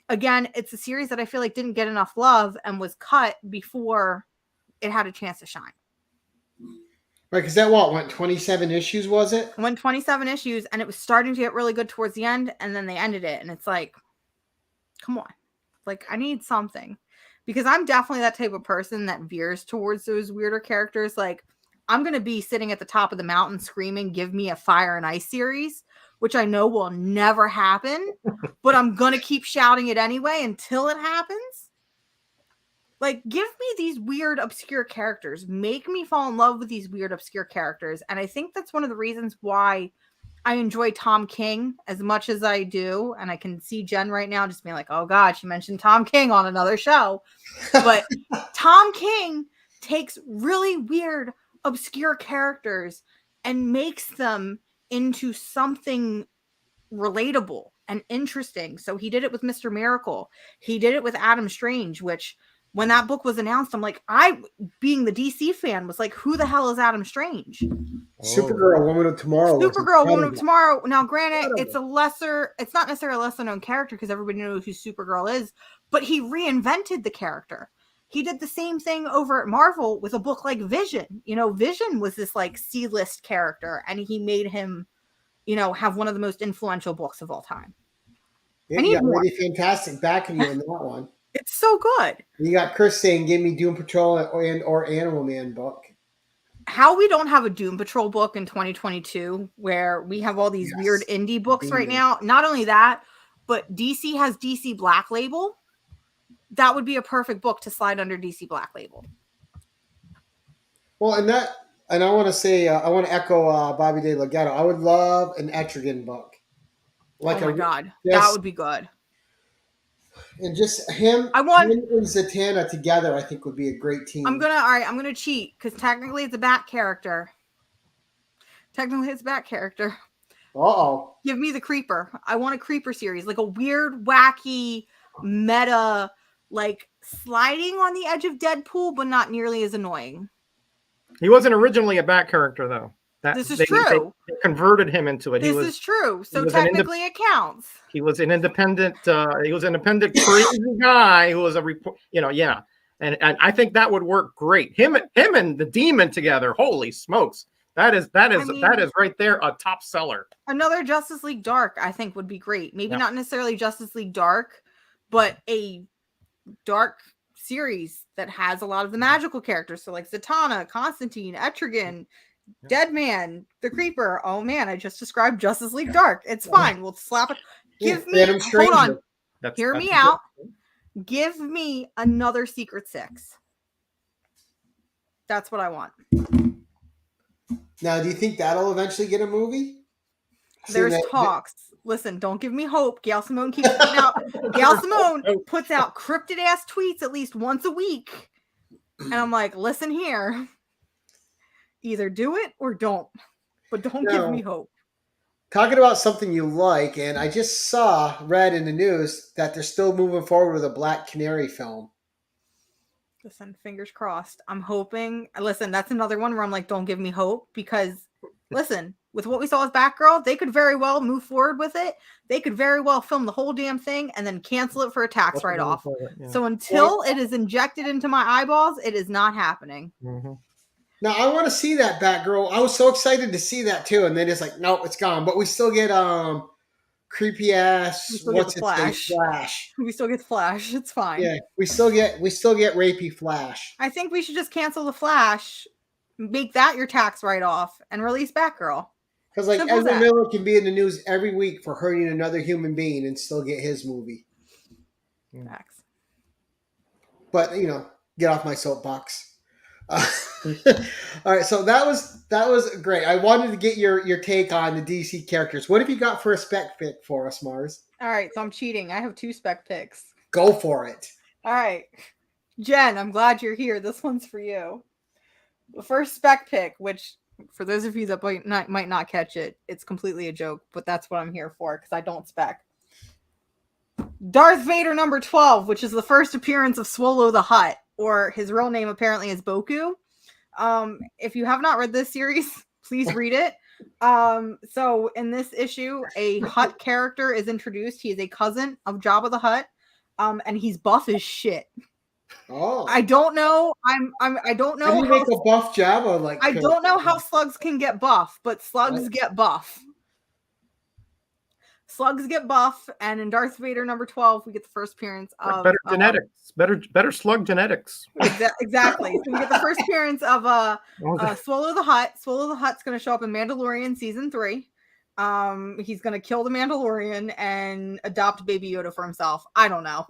again, it's a series that I feel like didn't get enough love and was cut before it had a chance to shine. Right, because that went 27 issues, was it? It went 27 issues, and it was starting to get really good towards the end, and then they ended it, and it's like, come on. Like, I need something. Because I'm definitely that type of person that veers towards those weirder characters. Like, I'm going to be sitting at the top of the mountain screaming, give me a Fire and Ice series, which I know will never happen, but I'm going to keep shouting it anyway until it happens. Like, give me these weird, obscure characters. Make me fall in love with these weird, obscure characters. And I think that's one of the reasons why I enjoy Tom King as much as I do. And I can see Jen right now just being like, oh, God, she mentioned Tom King on another show. But Tom King takes really weird, obscure characters and makes them into something relatable and interesting. So he did it with Mr. Miracle. He did it with Adam Strange, which... when that book was announced, I'm like, being the DC fan, was like, who the hell is Adam Strange? Supergirl, Woman of Tomorrow. Supergirl, Woman of Tomorrow. Now, granted, it's not necessarily a lesser known character because everybody knows who Supergirl is, but he reinvented the character. He did the same thing over at Marvel with a book like Vision. You know, Vision was this like C-list character, and he made him, you know, have one of the most influential books of all time. Yeah, you got really fantastic backing you in that one. It's so good. You got Chris saying, give me Doom Patrol or Animal Man book. How we don't have a Doom Patrol book in 2022 where we have all these weird indie books right now. Not only that, but DC has DC Black Label. That would be a perfect book to slide under DC Black Label. Well, and I want to say, I want to echo Bobby De La Ghetto. I would love an Etrigan book. Like, oh my God. That would be good. And just him and Zatanna together, I think, would be a great team. I'm gonna cheat because technically it's a Bat character. Uh-oh. Give me the Creeper. I want a Creeper series, like a weird, wacky, meta, like sliding on the edge of Deadpool, but not nearly as annoying. He wasn't originally a Bat character, though. This is true. They converted him into it. This is true. So technically it counts. He was an independent crazy guy who was a report, yeah. And I think that would work great. Him and the Demon together. Holy smokes. That is right there a top seller. Another Justice League Dark, I think, would be great. Maybe not necessarily Justice League Dark, but a dark series that has a lot of the magical characters. So like Zatanna, Constantine, Etrigan, Deadman, the Creeper. Oh man, I just described Justice League Dark. It's fine. We'll slap it. Hold on. Hear me out. Give me another Secret Six. That's what I want. Now, do you think that'll eventually get a movie? There's talks. Listen, don't give me hope. Gail Simone keeps putting out. Gail Simone puts out cryptid ass tweets at least once a week, and I'm like, listen here. Either do it or don't, but don't give me hope. Talking about something you like, and I just read in the news that they're still moving forward with a Black Canary film. Listen, fingers crossed. I'm hoping. Listen, that's another one where I'm like, don't give me hope because, listen, with what we saw with Batgirl, they could very well move forward with it. They could very well film the whole damn thing and then cancel it for a tax write-off. Yeah. So until it is injected into my eyeballs, it is not happening. Mm-hmm. Now, I want to see that Batgirl. I was so excited to see that, too. And then it's like, nope, it's gone. But we still get creepy-ass, what's it say, Flash. We still get Flash. It's fine. Yeah, we still get rapey Flash. I think we should just cancel the Flash, make that your tax write-off, and release Batgirl. Because like Simple as Ezra that. Miller can be in the news every week for hurting another human being and still get his movie. Facts. But get off my soapbox. All right, so that was great. I wanted to get your take on the DC characters. What have you got for a spec pick for us, Mars? All right, so I'm cheating. I have 2 spec picks. Go for it. All right, Jen, I'm glad you're here. This one's for you. The first spec pick, which for those of you that might not catch it, it's completely a joke, but that's what I'm here for because I don't spec. Darth Vader number 12, which is the first appearance of Swallow the Hutt, or his real name apparently is Boku. If you have not read this series, please read it. So in this issue, a Hutt character is introduced. He is a cousin of Jabba the Hutt, and he's buff as shit. Oh, I don't know. I don't know. How do you make a buff Jabba like? I don't know how slugs can get buff, but slugs get buff. Slugs get buff, and in Darth Vader number 12, we get the first appearance of better genetics, better slug genetics. Exactly. So we get the first appearance of Swallow the Hutt. Swallow the Hutt's going to show up in Mandalorian season 3. He's going to kill the Mandalorian and adopt Baby Yoda for himself. I don't know.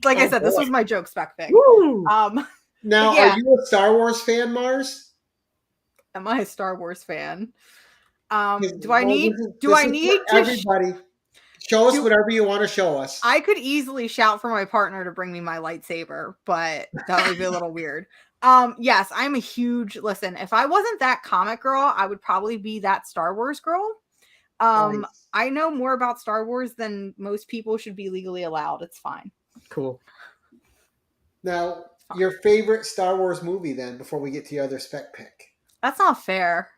Like I said, this was my joke spec pick. Now, yeah. Are you a Star Wars fan, Mars? Am I a Star Wars fan? Do I need to everybody show us whatever you want to show us? I could easily shout for my partner to bring me my lightsaber, but that would be a little weird. Yes, I'm a huge listen. If I wasn't that comic girl, I would probably be that Star Wars girl. Nice. I know more about Star Wars than most people should be legally allowed. It's fine. Cool. Now, your favorite Star Wars movie then, before we get to your other spec pick. That's not fair.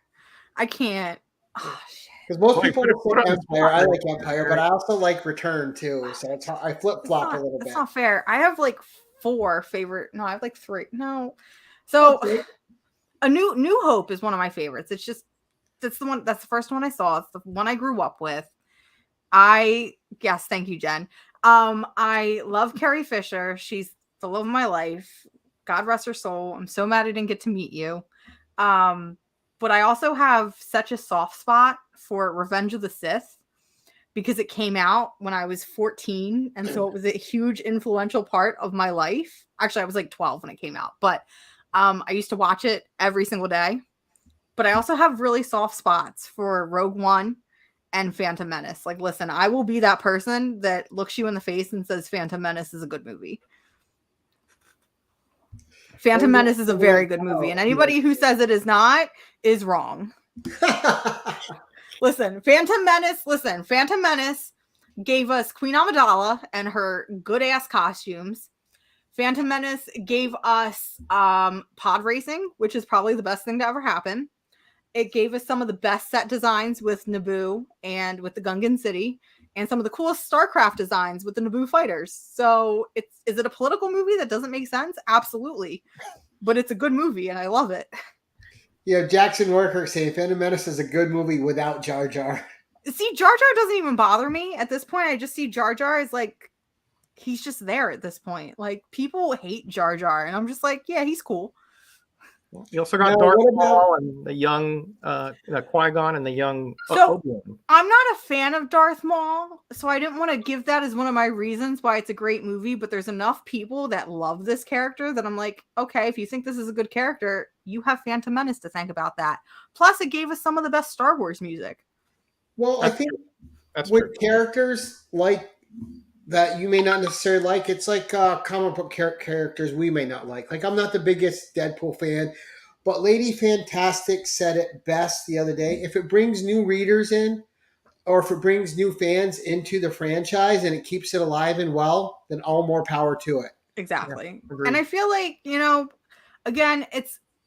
I can't. Oh, shit. Because most people will say Empire. I like Empire, but I also like Return too. So it's I flip flop a little bit. That's not fair. I have like 4 favorite. No, I have like 3. No. So a New Hope is one of my favorites. It's just that's the first one I saw. It's the one I grew up with. Thank you, Jen. I love Carrie Fisher. She's the love of my life. God rest her soul. I'm so mad I didn't get to meet you. But I also have such a soft spot for Revenge of the Sith because it came out when I was 14. And so it was a huge influential part of my life. Actually, I was like 12 when it came out, but I used to watch it every single day. But I also have really soft spots for Rogue One and Phantom Menace. Like, listen, I will be that person that looks you in the face and says Phantom Menace is a good movie. Phantom Menace is a very good movie, and anybody who says it is not is wrong. Listen, Phantom Menace gave us Queen Amidala and her good-ass costumes. Phantom Menace gave us pod racing, which is probably the best thing to ever happen. It gave us some of the best set designs with Naboo and with the Gungan City, and some of the coolest StarCraft designs with the Naboo fighters. So is it a political movie that doesn't make sense? Absolutely. But it's a good movie, and I love it. Yeah, Jackson Worker saying Phantom Menace is a good movie without Jar Jar. See, Jar Jar doesn't even bother me. At this point, I just see Jar Jar as like, he's just there at this point. Like, people hate Jar Jar, and I'm just like, yeah, he's cool. You also got Darth Maul and the young Qui-Gon and the young Obi-Wan. I'm not a fan of Darth Maul, so I didn't want to give that as one of my reasons why it's a great movie, but there's enough people that love this character that I'm like, okay, if you think this is a good character, you have Phantom Menace to think about that. Plus, it gave us some of the best Star Wars music. Well, I think with characters like that you may not necessarily like, it's like comic book characters we may not like. Like, I'm not the biggest Deadpool fan, but Lady Fantastic said it best the other day. If it brings new readers in, or if it brings new fans into the franchise and it keeps it alive and well, then all more power to it. Exactly. Yeah, and I feel like, again,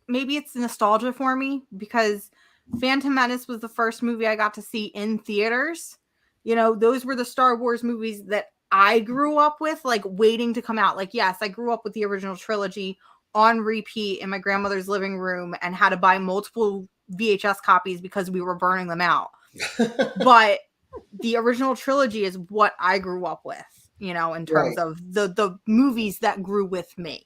maybe it's nostalgia for me because Phantom Menace was the first movie I got to see in theaters. Those were the Star Wars movies that I grew up with, like, waiting to come out. Like, yes, I grew up with the original trilogy on repeat in my grandmother's living room and had to buy multiple VHS copies because we were burning them out. But the original trilogy is what I grew up with, in terms of the movies that grew with me.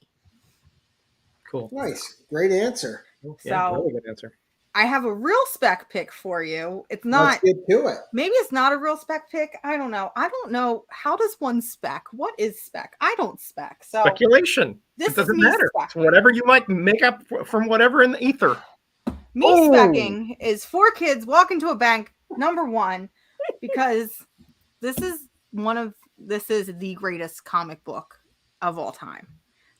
Cool. Nice. Great answer. Yeah, really good answer. I have a real spec pick for you. It's not. Let's get to it. Maybe it's not a real spec pick. I don't know. How does one spec? What is spec? I don't spec. So speculation. It doesn't matter. It's whatever you might make up from whatever in the ether. Me specking is 4 kids walk into a bank, number 1, because this is the greatest comic book of all time.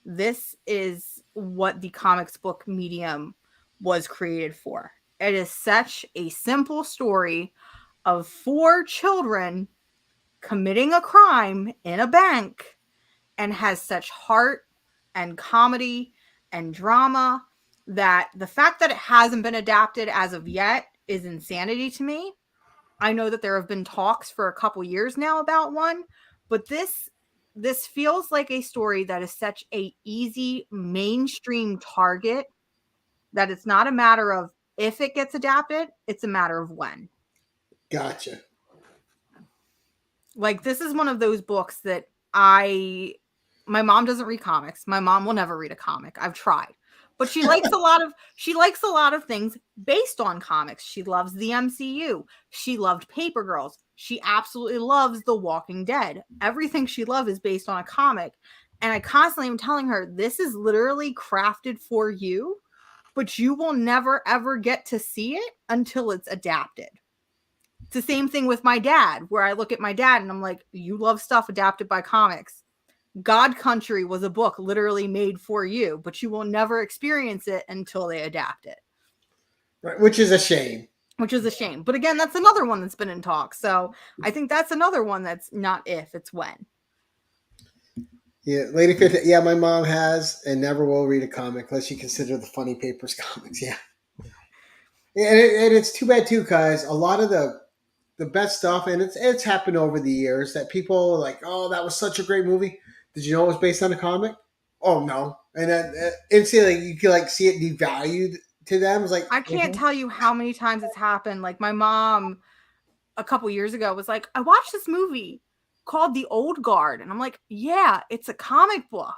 This is what the comics book medium was created for. It is such a simple story of 4 children committing a crime in a bank, and has such heart and comedy and drama that the fact that it hasn't been adapted as of yet is insanity to me. I know that there have been talks for a couple years now about one, but this feels like a story that is such a easy mainstream target that it's not a matter of if it gets adapted, it's a matter of when. Gotcha. Like, this is one of those books that my mom doesn't read comics. My mom will never read a comic. I've tried. But she likes a lot of things based on comics. She loves the MCU. She loved Paper Girls. She absolutely loves The Walking Dead. Everything she loves is based on a comic. And I constantly am telling her, this is literally crafted for you, but you will never ever get to see it until it's adapted. It's the same thing with my dad, where I look at my dad and I'm like, you love stuff adapted by comics. God Country was a book literally made for you, but you will never experience it until they adapt it. Right, which is a shame. But again, that's another one that's been in talks. So I think that's another one that's not if, it's when. Yeah, Lady Fifth. Yeah, my mom has and never will read a comic unless you consider the Funny Papers comics. Yeah. And it's too bad, too, because a lot of the best stuff, and it's happened over the years, that people are like, oh, that was such a great movie. Did you know it was based on a comic? Oh, no. And then instantly you can like see it devalued to them. It's like, I can't tell you how many times it's happened. Like, my mom a couple years ago was like, I watched this movie called The Old Guard. And I'm like, yeah, it's a comic book.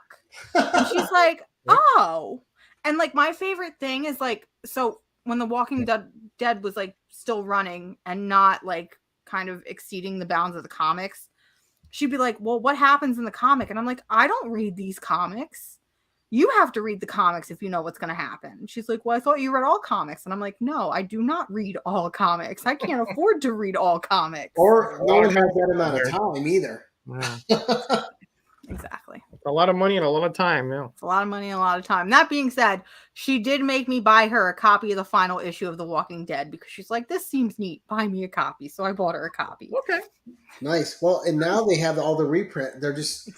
And she's like, oh. And like, my favorite thing is like, so when The Walking Dead was like still running and not like kind of exceeding the bounds of the comics, she'd be like, well, what happens in the comic? And I'm like, I don't read these comics. You have to read the comics if you know what's going to happen. She's like, well, I thought you read all comics. And I'm like, no, I do not read all comics. I can't afford to read all comics. Or no one has that amount of time either. Yeah. Exactly. A lot of money and a lot of time. Yeah. It's a lot of money and a lot of time. That being said, she did make me buy her a copy of the final issue of The Walking Dead because she's like, this seems neat. Buy me a copy. So I bought her a copy. Okay. Nice. Well, and now they have all the reprint. They're just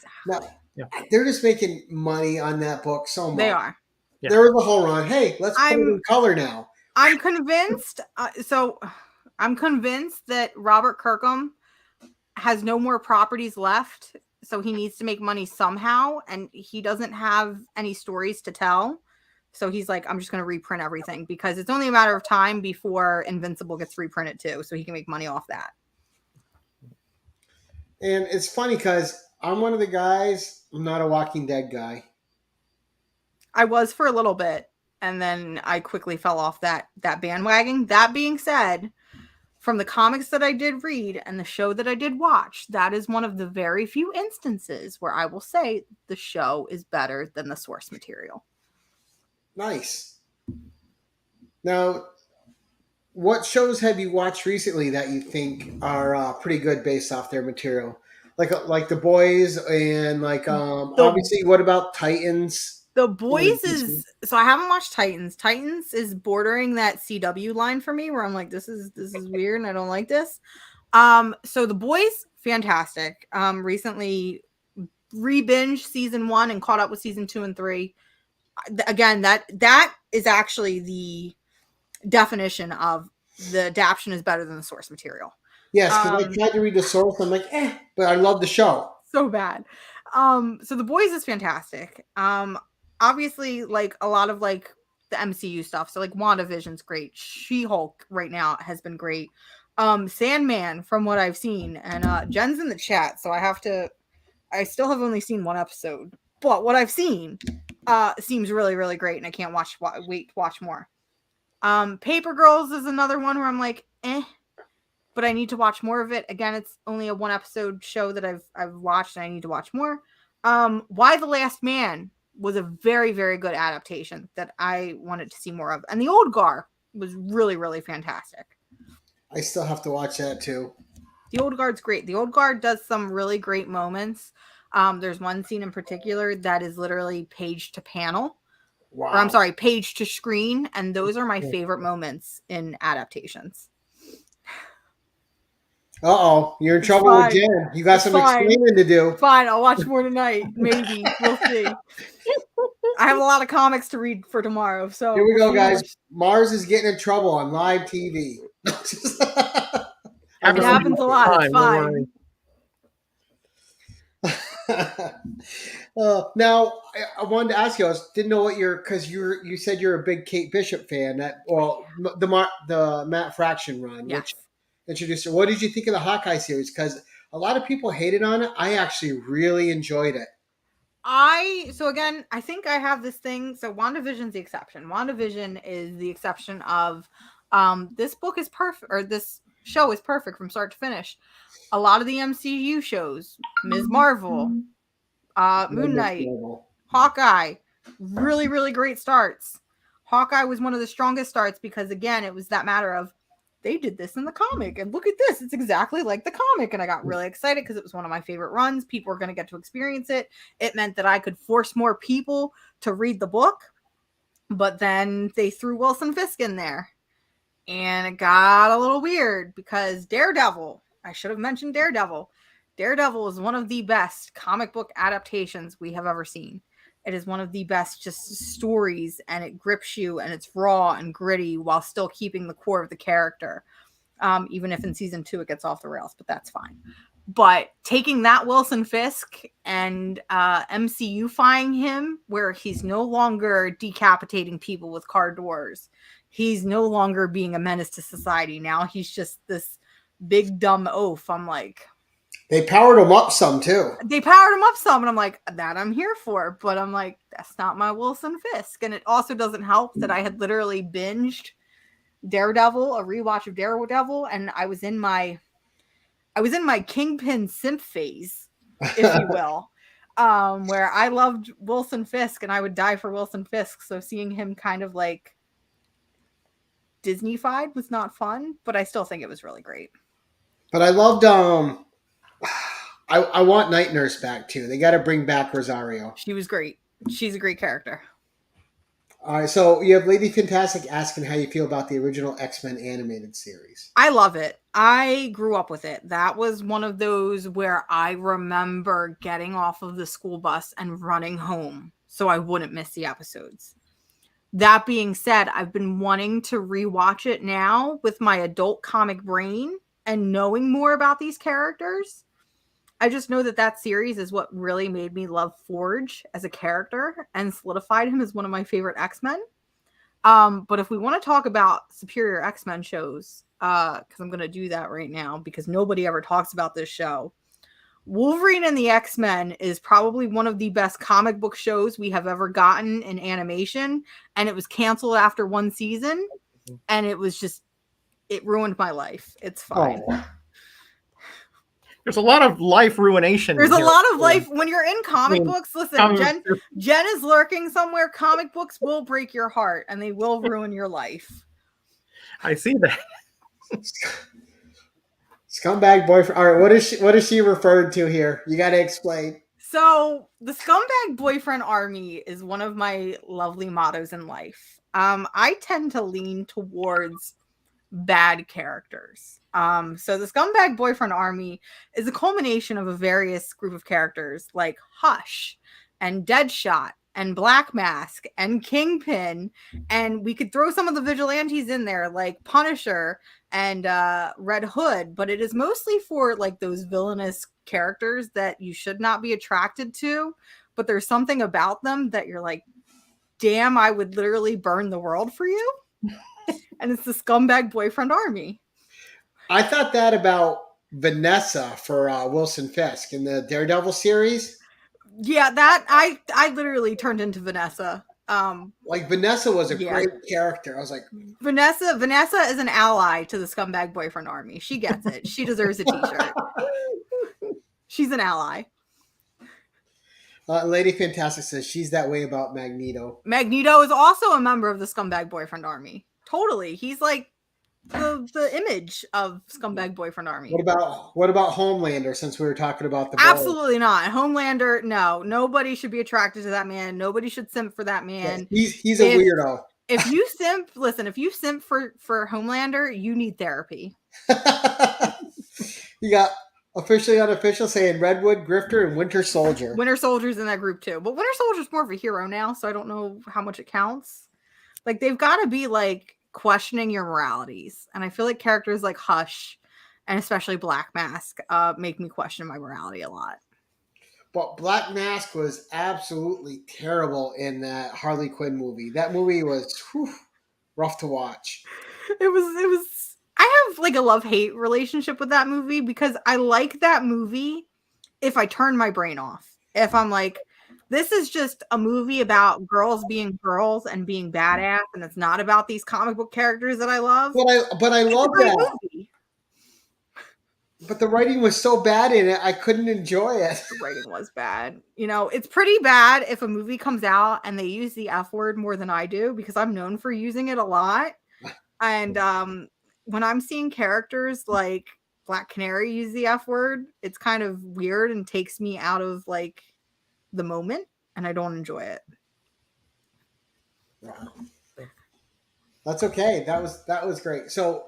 they're just making money on that book so much. They are. Yeah. There was a whole run. Hey, let's put it in color now. I'm convinced. I'm convinced that Robert Kirkham has no more properties left. So he needs to make money somehow, and he doesn't have any stories to tell. So he's like, I'm just going to reprint everything because it's only a matter of time before Invincible gets reprinted too. So he can make money off that. And it's funny because I'm one of the guys, I'm not a Walking Dead guy. I was for a little bit, and then I quickly fell off that bandwagon. That being said, from the comics that I did read and the show that I did watch, that is one of the very few instances where I will say the show is better than the source material. Nice. Now, what shows have you watched recently that you think are pretty good based off their material? Like The Boys and obviously, what about Titans? The Boys is, so I haven't watched Titans. Titans is bordering that CW line for me where I'm like, this is weird and I don't like this. So The Boys, fantastic. Recently re-binged season 1 and caught up with season 2 and 3. Again, that is actually the definition of the adaptation is better than the source material. Yes, because I tried to read the source. I'm like, but I love the show. So bad. So The Boys is fantastic. Obviously, like a lot of like the MCU stuff. So like WandaVision's great. She-Hulk right now has been great. Sandman, from what I've seen, and Jen's in the chat, so I still have only seen one episode, but what I've seen seems really, really great, and I can't wait to watch more. Paper Girls is another one where I'm like, but I need to watch more of it. Again, it's only a 1 episode show that I've watched, and I need to watch more. Why the Last Man was a very, very good adaptation that I wanted to see more of. And The Old Guard was really, really fantastic. I still have to watch that too. The Old Guard's great. The Old Guard does some really great moments. There's one scene in particular that is literally page to panel. Wow. Or I'm sorry, page to screen. And those are my favorite moments in adaptations. Uh-oh, you're in trouble with Jen. You got some explaining to do. Fine, I'll watch more tonight. Maybe. We'll see. I have a lot of comics to read for tomorrow. So here we go, guys. Mars is getting in trouble on live TV. It happens a lot. It's fine. Now, I wanted to ask you. I didn't know what because you said you're a big Kate Bishop fan. The Matt Fraction run, yes. Which introduced her. What did you think of the Hawkeye series? Because a lot of people hated on it. I actually really enjoyed it. I think I have this thing. So WandaVision's the exception. WandaVision is the exception of this book is perfect, or this show is perfect from start to finish. A lot of the MCU shows, Ms. Marvel, Moon Knight, Hawkeye, really, really great starts. Hawkeye was one of the strongest starts because, again, it was that matter of they did this in the comic and look at this. It's exactly like the comic. And I got really excited because it was one of my favorite runs. People were going to get to experience it. It meant that I could force more people to read the book. But then they threw Wilson Fisk in there. And it got a little weird because Daredevil, I should have mentioned Daredevil. Daredevil is one of the best comic book adaptations we have ever seen. It is one of the best just stories, and it grips you, and it's raw and gritty while still keeping the core of the character. Even if in season 2 it gets off the rails, but that's fine. But taking that Wilson Fisk and MCU-fying him, where he's no longer decapitating people with car doors. He's no longer being a menace to society. Now he's just this big dumb oaf. I'm like... They powered him up some, too. They powered him up some, and I'm like, that I'm here for. But I'm like, that's not my Wilson Fisk. And it also doesn't help that I had literally binged Daredevil, a rewatch of Daredevil, and I was in my Kingpin simp phase, if you will, where I loved Wilson Fisk, and I would die for Wilson Fisk. So seeing him kind of like Disney-fied was not fun, but I still think it was really great. But I loved I want Night Nurse back too. They got to bring back Rosario. She was great. She's a great character. All right, so you have Lady Fantastic asking how you feel about the original X-Men animated series. I love it. I grew up with it. That was one of those where I remember getting off of the school bus and running home so I wouldn't miss the episodes. That being said, I've been wanting to rewatch it now with my adult comic brain and knowing more about these characters. I just know that series is what really made me love Forge as a character and solidified him as one of my favorite X-Men. But if we want to talk about superior X-Men shows, because I'm going to do that right now because nobody ever talks about this show, Wolverine and the X-Men is probably one of the best comic book shows we have ever gotten in animation. And it was canceled after 1 season. And it ruined my life. It's fine. Oh. There's a lot of life ruination. There's a lot of life when you're in comic books. Listen, Jen is lurking somewhere. Comic books will break your heart and they will ruin your life. I see that. Scumbag boyfriend. All right, what is she referring to here? You got to explain. So the scumbag boyfriend army is one of my lovely mottos in life. I tend to lean towards bad characters. So the scumbag boyfriend army is a culmination of a various group of characters like Hush and Deadshot and Black Mask and Kingpin, and we could throw some of the vigilantes in there like Punisher and Red Hood, but it is mostly for like those villainous characters that you should not be attracted to, but there's something about them that you're like, damn, I would literally burn the world for you. And it's the scumbag boyfriend army. I thought that about Vanessa for Wilson Fisk in the Daredevil series. Yeah, that I literally turned into Vanessa. Like Vanessa was a Yeah. great character. I was like, Vanessa is an ally to the scumbag boyfriend army. She gets it. She deserves a t-shirt. She's an ally. Lady Fantastic says she's that way about Magneto. Magneto is also a member of the scumbag boyfriend army. Totally. He's like the image of scumbag boyfriend army. What about Homelander, since we were talking about the Absolutely not. Homelander, no. Nobody should be attracted to that man. Nobody should simp for that man. Yeah, he's a weirdo. If you simp, listen, if you simp for Homelander, you need therapy. You got officially unofficial saying Redwood, Grifter, and Winter Soldier. Winter Soldier's in that group too. But Winter Soldier's more of a hero now, so I don't know how much it counts. Like, they've got to be like questioning your moralities. And I feel like characters like Hush and especially Black Mask make me question my morality a lot. But Black Mask was absolutely terrible in that Harley Quinn movie. That movie was rough to watch. It was I have like a love-hate relationship with that movie because I like that movie if I turn my brain off. If I'm like, this is just a movie about girls being girls and being badass, and it's not about these comic book characters that I love. But I love that. Movie. But the writing was so bad in it, I couldn't enjoy it. The writing was bad. You know, it's pretty bad if a movie comes out and they use the F word more than I do because I'm known for using it a lot. And when I'm seeing characters like Black Canary use the F word, it's kind of weird and takes me out of like the moment, and I don't enjoy it. Wow. That's okay. That was great. So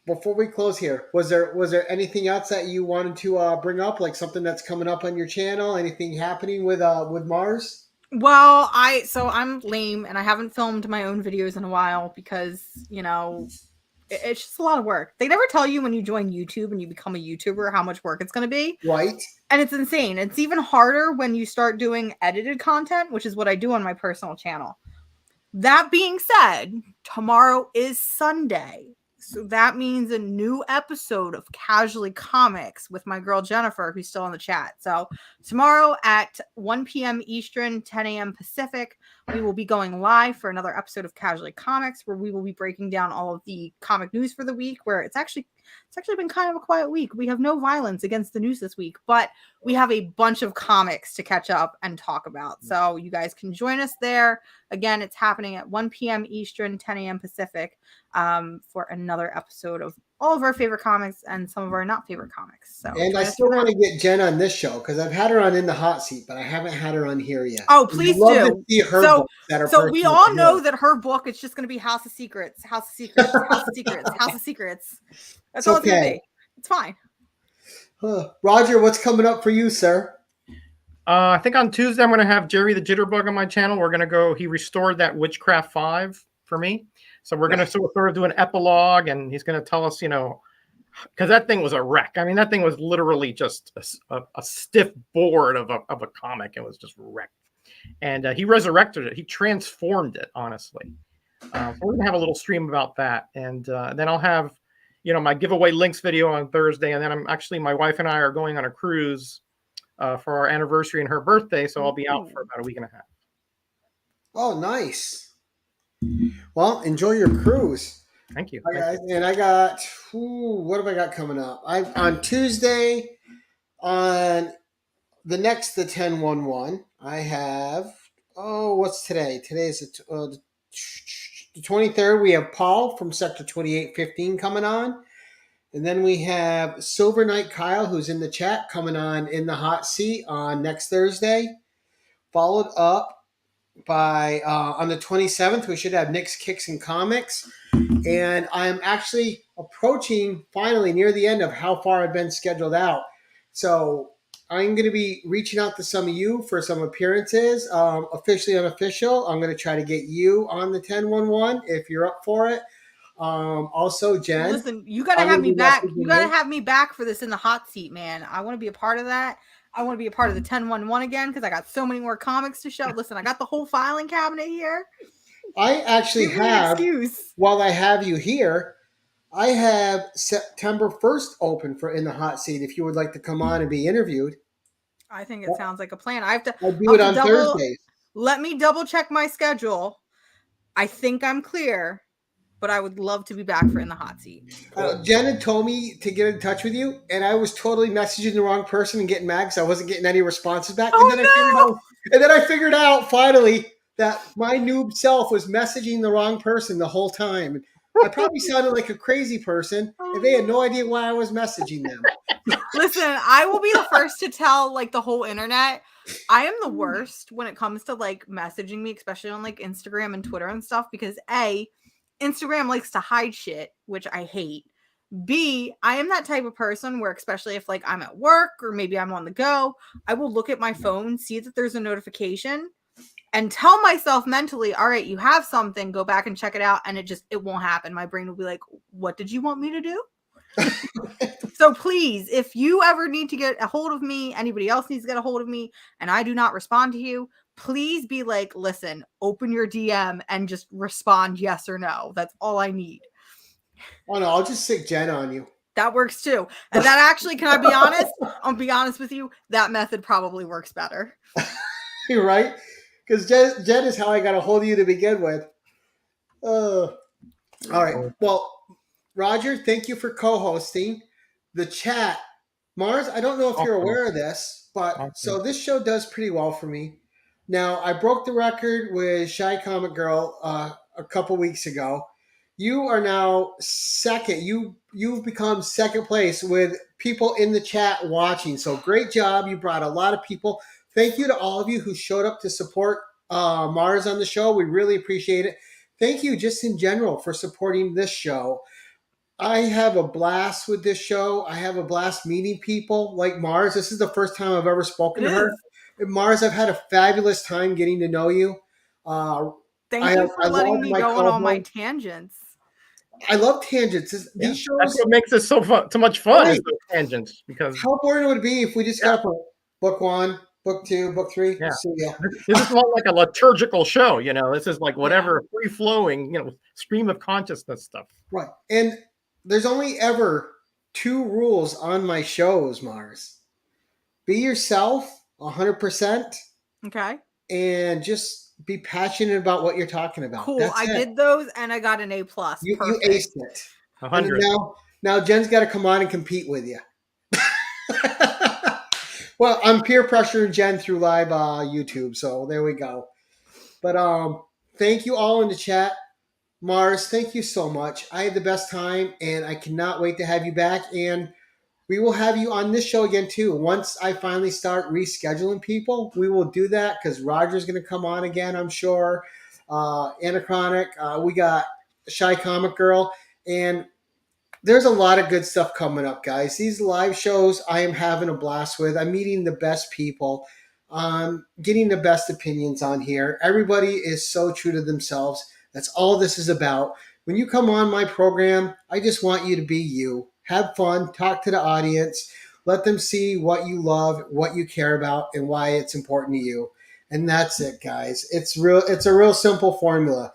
before we close here, was there anything else that you wanted to bring up, like something that's coming up on your channel? Anything happening with Mars? Well, I'm lame and I haven't filmed my own videos in a while because, you know, it's just a lot of work. They never tell you when you join YouTube and you become a YouTuber how much work it's going to be. Right. And it's insane. It's even harder when you start doing edited content, which is what I do on my personal channel. That being said, tomorrow is Sunday. So that means a new episode of Casually Comics with my girl Jennifer, who's still in the chat. So tomorrow at 1 p.m. Eastern, 10 a.m. Pacific, we will be going live for another episode of Casually Comics, where we will be breaking down all of the comic news for the week, where it's actually been kind of a quiet week. We have no violence against the news this week, but we have a bunch of comics to catch up and talk about. So you guys can join us there. Again, it's happening at 1 p.m. Eastern, 10 a.m. Pacific, for another episode of all of our favorite comics and some of our not favorite comics. So, and I still want to get Jen on this show because I've had her on In the Hot Seat, but I haven't had her on here yet. Oh, please do. To see her so we all know that her book is just going to be House of Secrets, House of Secrets, House of Secrets, House of Secrets. That's all it's going to be. It's fine. Roger, what's coming up for you, sir? I think on Tuesday I'm going to have Jerry the Jitterbug on my channel. We're going to go. He restored that Witchcraft 5 for me. So we're going to sort of do an epilogue, and he's going to tell us, you know, because that thing was a wreck. I mean, that thing was literally just a stiff board of a comic. It was just wrecked. And he resurrected it. He transformed it, honestly. So we're going to have a little stream about that. And then I'll have, you know, my giveaway links video on Thursday. And then my wife and I are going on a cruise for our anniversary and her birthday. So I'll be out for about a week and a half. Oh, nice. Well, enjoy your cruise. Thank you. And I got, what have I got coming up? On Tuesday, on the 10-1-1, I have, what's today? Today's the 23rd. We have Paul from Sector 2815 coming on. And then we have Silver Knight Kyle, who's in the chat, coming on In the Hot Seat on next Thursday. Followed up by on the 27th, we should have Nick's Kicks and Comics. And I'm actually approaching finally near the end of how far I've been scheduled out. So I'm going to be reaching out to some of you for some appearances, officially unofficial. I'm going to try to get you on the 10-1-1 if you're up for it. Also, Jen. Listen, you got to have me back. You got to have me back for this In the Hot Seat, man. I want to be a part of that. I want to be a part of the 10-1-1 again because I got so many more comics to show. Listen, I got the whole filing cabinet here. I actually have, while I have you here, I have September 1st open for In the Hot Seat if you would like to come on and be interviewed. I think it sounds like a plan. I do it on Thursdays. Let me double check my schedule. I think I'm clear, but I would love to be back for In the Hot Seat. Jen had told me to get in touch with you, and I was totally messaging the wrong person and getting mad because I wasn't getting any responses back. Oh, and then I figured out finally that my noob self was messaging the wrong person the whole time. I probably sounded like a crazy person, and they had no idea why I was messaging them. Listen, I will be the first to tell like the whole internet. I am the worst when it comes to like messaging me, especially on like Instagram and Twitter and stuff, because A, Instagram likes to hide shit, which I hate. B, I am that type of person where, especially if like I'm at work or maybe I'm on the go, I will look at my phone, see that there's a notification, and tell myself mentally, all right, you have something, go back and check it out. And it won't happen. My brain will be like, what did you want me to do? So please, if you ever need to get a hold of me, anybody else needs to get a hold of me, and I do not respond to you, please be like, listen, open your DM and just respond yes or no. That's all I need. Oh no, I'll just sick Jen on you. That works too. And that actually, can I be honest? I'll be honest with you. That method probably works better. You're right. Because Jen is how I got a hold of you to begin with. All right. Well, Roger, thank you for co-hosting. The chat, Mars, I don't know if you're aware of this, but so this show does pretty well for me. Now, I broke the record with Shy Comic Girl a couple weeks ago. You are now second. You've become second place with people in the chat watching. So great job. You brought a lot of people. Thank you to all of you who showed up to support Mars on the show. We really appreciate it. Thank you just in general for supporting this show. I have a blast with this show. I have a blast meeting people like Mars. This is the first time I've ever spoken to her. And Mars, I've had a fabulous time getting to know you. Thank you for letting me go on all my tangents. I love tangents. These shows, that's what makes this so much fun, is those tangents. Because how boring would it be if we just got book 1, book 2, book 3? Yeah. So, this is more like a liturgical show, you know. This is like whatever free-flowing, you know, stream of consciousness stuff. Right. And there's only ever 2 rules on my shows, Mars. Be yourself 100%. Okay. And just be passionate about what you're talking about. Cool. I did those and I got an A+. You aced it. 100. Now Jen's got to come on and compete with you. Well, I'm peer pressuring Jen through live YouTube, so there we go. But thank you all in the chat. Mars, thank you so much. I had the best time, and I cannot wait to have you back. And we will have you on this show again, too. Once I finally start rescheduling people, we will do that because Roger's going to come on again, I'm sure. Anachronic. We got Shy Comic Girl. And there's a lot of good stuff coming up, guys. These live shows I am having a blast with. I'm meeting the best people. Getting the best opinions on here. Everybody is so true to themselves. That's all this is about. When you come on my program, I just want you to be you. Have fun. Talk to the audience. Let them see what you love, what you care about, and why it's important to you. And that's it, guys. It's a real simple formula.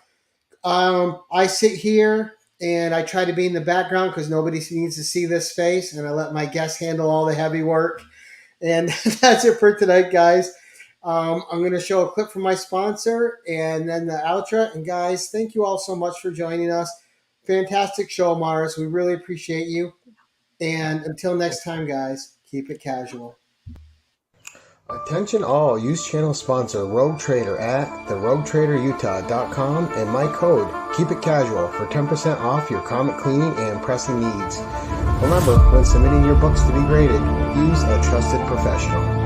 I sit here and I try to be in the background because nobody needs to see this face, and I let my guests handle all the heavy work. And that's it for tonight, guys. I'm going to show a clip from my sponsor and then the outro. And guys, thank you all so much for joining us. Fantastic show, Mars. We really appreciate you. And until next time, guys, keep it casual. Attention all, use channel sponsor Rogue Trader at theroguetraderutah.com and my code Keep It Casual for 10% off your comic cleaning and pressing needs. Remember, when submitting your books to be graded, use a trusted professional.